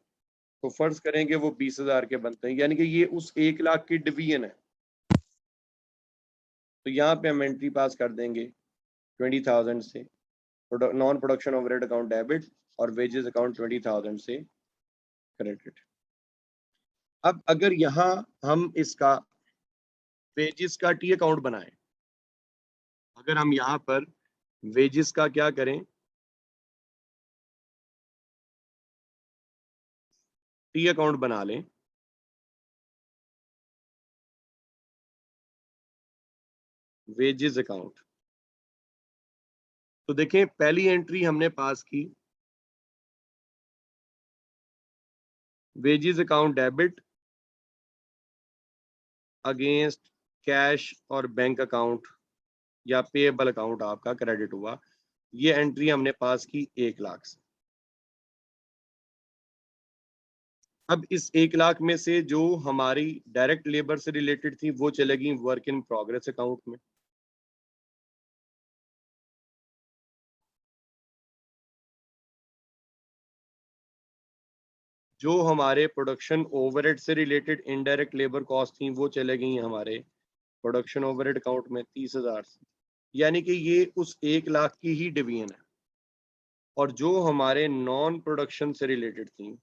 तो फर्ज करें कि वो 20,000 के बनते हैं, यानी कि ये उस 1 लाख की डिवीजन है। तो यहाँ पे हम एंट्री पास कर देंगे 20,000 से non production overhead account debit और वेजेस अकाउंट 20,000 से क्रेडिट। अब अगर यहाँ हम इसका वेजेस का टी अकाउंट बनाएं, अगर हम यहाँ पर वेजेस का क्या करें, टी अकाउंट बना लें, वेजेस अकाउंट, तो देखें पहली एंट्री हमने पास की wages account debit against cash और बैंक अकाउंट या पेएबल अकाउंट आपका क्रेडिट हुआ, ये एंट्री हमने पास की 1 लाख से। अब इस 1 लाख में से जो हमारी डायरेक्ट लेबर से रिलेटेड थी वो चलेगी वर्क इन प्रोग्रेस अकाउंट में। जो हमारे प्रोडक्शन ओवरहेड से रिलेटेड इनडायरेक्ट लेबर कॉस्ट थी वो चले गई हमारे प्रोडक्शन ओवरहेड अकाउंट में 30,000 से। यानी कि ये उस 1 लाख की ही डिवीजन है। और जो हमारे नॉन प्रोडक्शन से रिलेटेड थी,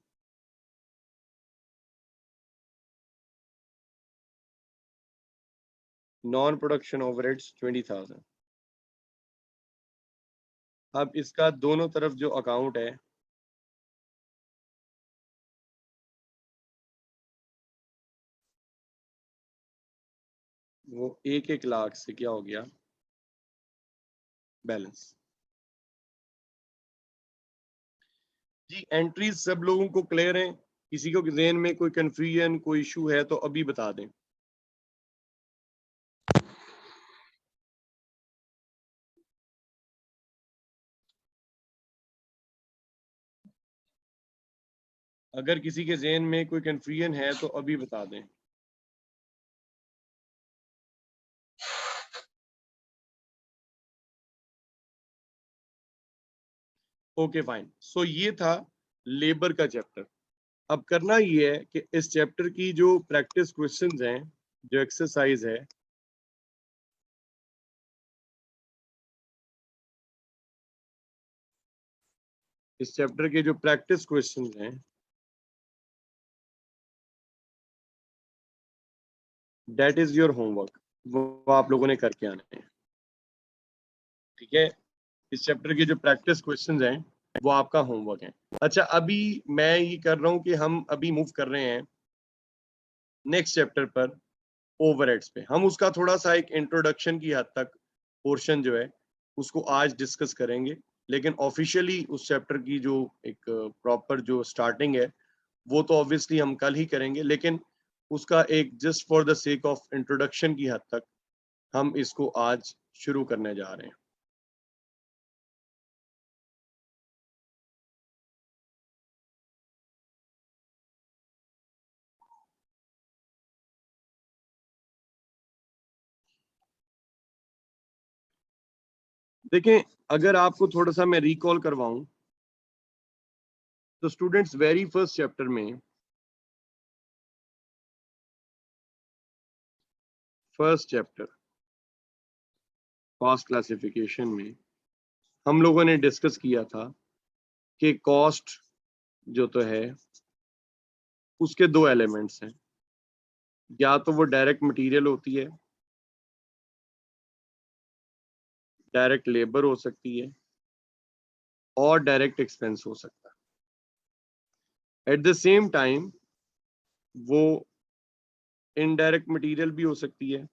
नॉन प्रोडक्शन ओवरहेड्स 20,000। अब इसका दोनों तरफ जो अकाउंट है वो 1-1 लाख से क्या हो गया, बैलेंस। जी एंट्रीज सब लोगों को क्लियर हैं? किसी को ज़हन में कोई कंफ्यूजन, कोई इशू है तो अभी बता दें। अगर किसी के ज़हन में कोई कंफ्यूजन है तो अभी बता दें। Okay fine. सो ये था लेबर का चैप्टर। अब करना ये है कि इस चैप्टर की जो प्रैक्टिस क्वेश्चंस हैं, जो एक्सरसाइज है, इस चैप्टर के जो प्रैक्टिस क्वेश्चंस हैं दैट इज योर होमवर्क, वो आप लोगों ने करके आना है। ठीक है, इस चैप्टर के जो प्रैक्टिस क्वेश्चंस हैं वो आपका होमवर्क है। अच्छा, अभी मैं ये कर रहा हूँ कि हम अभी मूव कर रहे हैं नेक्स्ट चैप्टर पर, ओवरहेड्स पे। हम उसका थोड़ा सा एक इंट्रोडक्शन की हद तक पोर्शन जो है उसको आज डिस्कस करेंगे, लेकिन ऑफिशियली उस चैप्टर की जो एक प्रॉपर जो स्टार्टिंग है वो तो ऑब्वियसली हम कल ही करेंगे, लेकिन उसका एक just for the sake of introduction की हद तक हम इसको आज शुरू करने जा रहे हैं। देखें, अगर आपको थोड़ा सा मैं रिकॉल करवाऊं तो स्टूडेंट्स वेरी फर्स्ट चैप्टर में, फर्स्ट चैप्टर कॉस्ट क्लासिफिकेशन में हम लोगों ने डिस्कस किया था कि कॉस्ट जो तो है उसके दो एलिमेंट्स हैं, या तो वो डायरेक्ट मटेरियल होती है, डायरेक्ट लेबर हो सकती है, और डायरेक्ट एक्सपेंस हो सकता है। एट द सेम टाइम वो इनडायरेक्ट मटेरियल भी हो सकती है,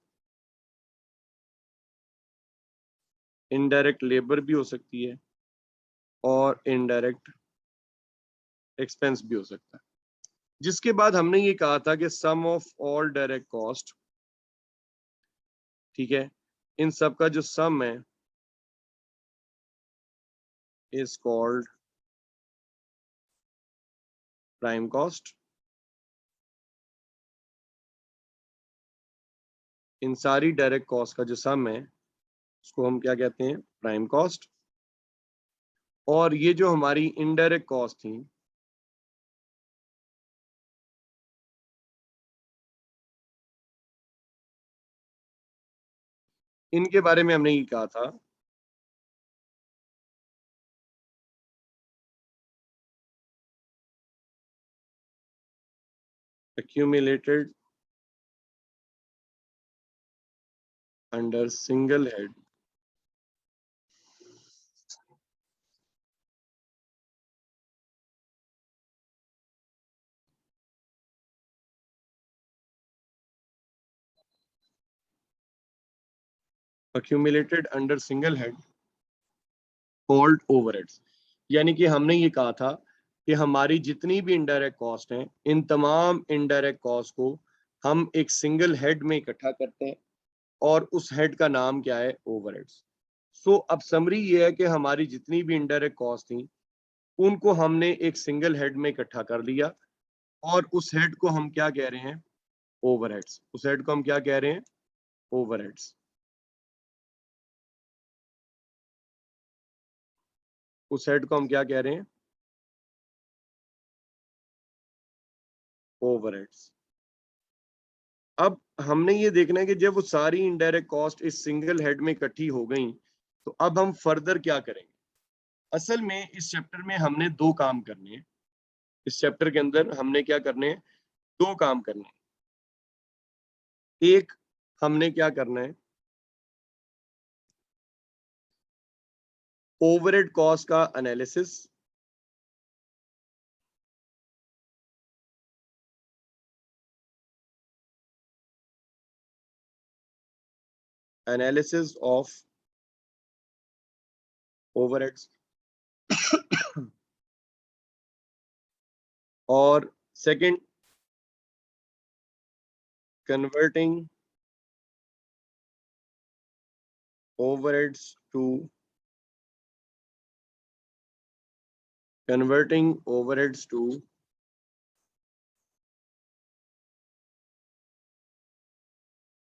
इनडायरेक्ट लेबर भी हो सकती है, और इनडायरेक्ट एक्सपेंस भी हो सकता है। जिसके बाद हमने ये कहा था कि सम ऑफ ऑल डायरेक्ट कॉस्ट, ठीक है, इन सब का जो सम है इज कॉल्ड प्राइम कॉस्ट। इन सारी डायरेक्ट कॉस्ट का जो सम है उसको हम क्या कहते हैं, प्राइम कॉस्ट। और ये जो हमारी इनडायरेक्ट कॉस्ट थी, इनके बारे में हमने ये कहा था accumulated under single head accumulated under single head called overheads। यानी कि हमने ये कहा था कि हमारी जितनी भी इनडायरेक्ट कॉस्ट हैं, इन तमाम इनडायरेक्ट कॉस्ट को हम एक सिंगल हेड में इकट्ठा करते हैं, और उस हेड का नाम क्या है, ओवरहेड्स। सो अब समरी ये है कि हमारी जितनी भी इनडायरेक्ट कॉस्ट थी उनको हमने एक सिंगल हेड में इकट्ठा कर लिया और उस हेड को हम क्या कह रहे हैं, ओवरहेड्स। उस हेड को हम क्या कह रहे हैं, ओवरहेड्स। उस हेड को हम क्या कह रहे हैं, ओवरहेड्स। अब हमने ये देखना है कि जब वो सारी इनडायरेक्ट कॉस्ट इस सिंगल हेड में इकट्ठी हो गई तो अब हम फर्दर क्या करेंगे। असल में इस चैप्टर में हमने दो काम करने हैं। इस चैप्टर के अंदर हमने क्या करने हैं, दो काम करने हैं। एक, हमने क्या करना है, ओवरहेड कॉस्ट का एनालिसिस। Analysis of overheads. और second, converting overheads to converting overheads to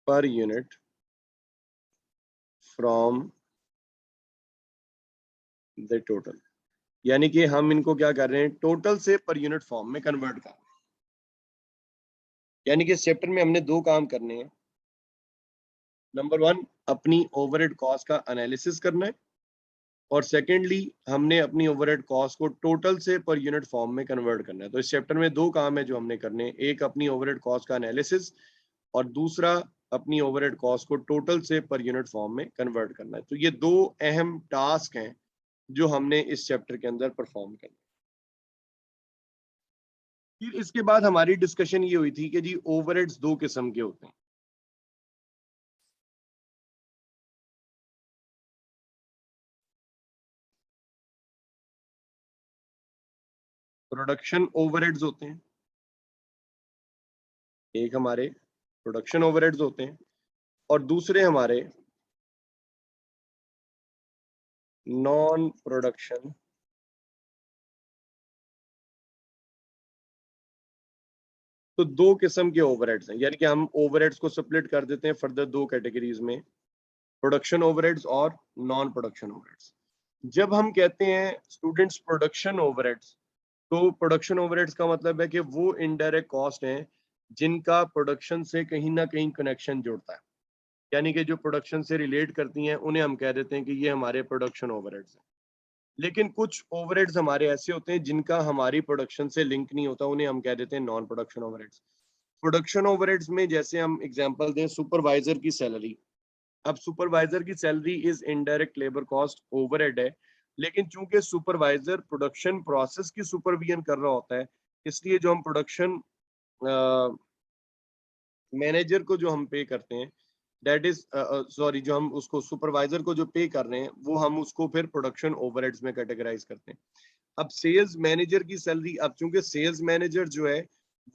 per unit from the total। यानी कि हम इनको क्या कर रहे हैं, टोटल से पर यूनिट फॉर्म में कन्वर्ट कर रहे हैं। यानी कि इस चैप्टर में हमने दो काम करने हैं। नंबर वन, अपनी ओवरहेड कॉस्ट का एनालिसिस करना है और सेकेंडली हमने अपनी ओवरहेड कॉस्ट को टोटल से पर यूनिट फॉर्म में कन्वर्ट करना है। तो इस चैप्टर में दो काम है जो हमने करने हैं, एक अपनी ओवरहेड कॉस्ट का एनालिसिस और दूसरा अपनी ओवरहेड कॉस्ट को टोटल से पर यूनिट फॉर्म में कन्वर्ट करना है। तो ये दो अहम टास्क हैं जो हमने इस चैप्टर के अंदर परफॉर्म करना है। फिर इसके बाद हमारी डिस्कशन ये हुई थी कि जी ओवरहेड्स दो किस्म के होते हैं। प्रोडक्शन ओवरहेड्स होते हैं, एक हमारे प्रोडक्शन ओवरहेड्स होते हैं और दूसरे हमारे नॉन प्रोडक्शन तो दो किस्म के ओवरहेड्स हैं। यानी कि हम ओवरहेड्स को स्प्लिट कर देते हैं फर्दर दो कैटेगरीज में, प्रोडक्शन ओवरहेड्स और नॉन प्रोडक्शन ओवरहेड्स। जब हम कहते हैं स्टूडेंट्स प्रोडक्शन ओवरहेड्स, तो प्रोडक्शन ओवरहेड्स का मतलब है कि वो इनडायरेक्ट कॉस्ट हैं जिनका प्रोडक्शन से कहीं ना कहीं कनेक्शन जुड़ता है। यानी कि जो प्रोडक्शन से रिलेट करती हैं उन्हें हम कह देते हैं कि ये हमारे प्रोडक्शन ओवरहेड्स हैं। लेकिन कुछ ओवरहेड्स हमारे ऐसे होते हैं जिनका हमारी प्रोडक्शन से लिंक नहीं होता, उन्हें हम कह देते हैं non production overheads. Production overheads में जैसे हम एग्जांपल दें, सुपरवाइजर की सैलरी। अब सुपरवाइजर की salary is indirect labour cost overhead है, लेकिन चूंकि सुपरवाइजर प्रोडक्शन प्रोसेस की सुपरविजन कर रहा होता है, इसलिए जो हम प्रोडक्शन मैनेजर को जो हम पे करते हैं, दैट इज सॉरी, जो हम उसको सुपरवाइजर को जो पे कर रहे हैं वो हम उसको फिर प्रोडक्शन ओवरहेड्स में कैटेगराइज करते हैं। अब सेल्स मैनेजर की सैलरी, अब चूंकि सेल्स मैनेजर जो है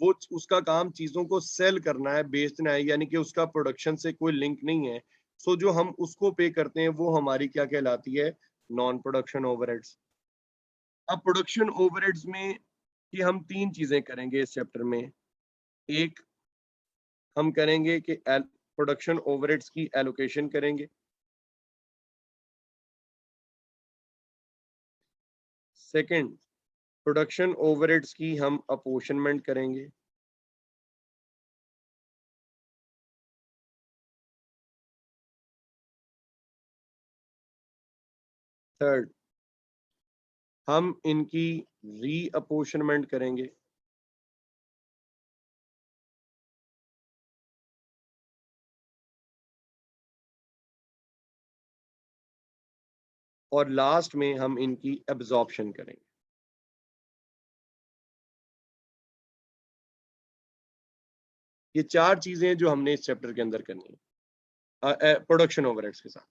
वो उसका काम चीजों को सेल करना है, बेचना है, यानी कि उसका प्रोडक्शन से कोई लिंक नहीं है। सो जो हम उसको पे करते हैं वो हमारी क्या कहलाती है, नॉन प्रोडक्शन ओवरहेड्स। अब प्रोडक्शन ओवरहेड्स में कि हम तीन चीजें करेंगे इस चैप्टर में। एक, हम करेंगे कि प्रोडक्शन ओवरहेड्स की एलोकेशन करेंगे। सेकंड, प्रोडक्शन ओवरहेड्स की हम अपोर्शनमेंट करेंगे। थर्ड, हम इनकी री अपोर्शनमेंट करेंगे। और लास्ट में हम इनकी एब्जॉर्प्शन करेंगे। ये चार चीजें जो हमने इस चैप्टर के अंदर करनी है प्रोडक्शन ओवरहेड्स के साथ।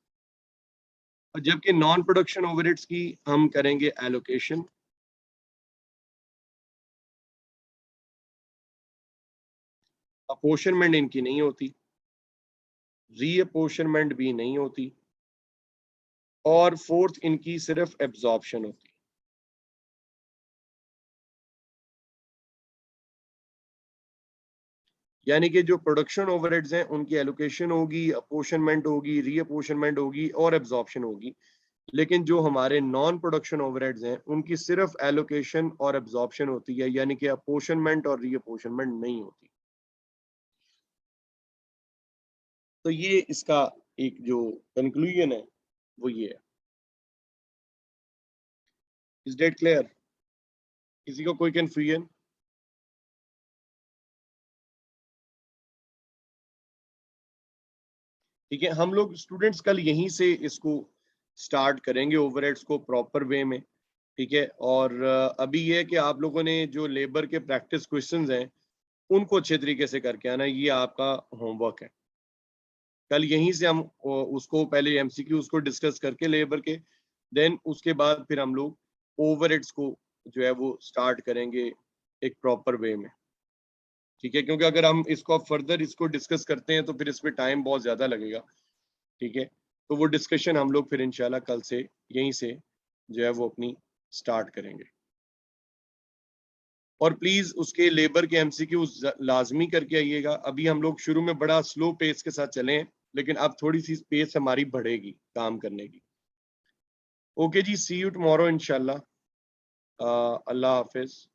और जबकि नॉन प्रोडक्शन ओवरहेड्स की हम करेंगे एलोकेशन, अपोर्शनमेंट इनकी नहीं होती। रीअपोर्शनमेंट भी नहीं होती, और फोर्थ इनकी सिर्फ एब्जॉर्प्शन होती है। यानी कि जो प्रोडक्शन ओवरहेड्स हैं उनकी एलोकेशन होगी, अपोर्शनमेंट होगी, रीअपोर्शनमेंट होगी और एब्जॉर्प्शन होगी। लेकिन जो हमारे नॉन प्रोडक्शन ओवरहेड्स हैं उनकी सिर्फ एलोकेशन और एब्जॉर्प्शन होती है, यानी कि अपोर्शनमेंट और रीअपोर्शनमेंट नहीं होती। तो ये इसका एक जो कंक्लूजन है वो ये है। Is that clear? किसी को कोई कंफ्यूजन? ठीक है, हम लोग स्टूडेंट्स कल यहीं से इसको स्टार्ट करेंगे ओवरहेड्स को प्रॉपर वे में। ठीक है, और अभी ये है कि आप लोगों ने जो लेबर के प्रैक्टिस क्वेश्चंस हैं उनको अच्छे तरीके से करके आना, ये आपका होमवर्क है। कल यहीं से हम उसको पहले एमसीक्यू उसको डिस्कस करके लेबर के, देन उसके बाद फिर हम लोग ओवरहेड्स को जो है वो स्टार्ट करेंगे एक प्रॉपर वे में। ठीक है, क्योंकि अगर हम इसको फर्दर इसको डिस्कस करते हैं तो फिर इसमें टाइम बहुत ज्यादा लगेगा। ठीक है, तो वो डिस्कशन हम लोग फिर इंशाल्लाह कल से यहीं से जो है वो अपनी स्टार्ट करेंगे। और प्लीज उसके लेबर के एमसीक्यू लाजमी करके आइएगा। अभी हम लोग शुरू में बड़ा स्लो पेस के साथ चले हैं, लेकिन अब थोड़ी सी पेस हमारी बढ़ेगी काम करने की। ओके जी, सी यू टुमारो इंशाल्लाह। अल्लाह हाफिज।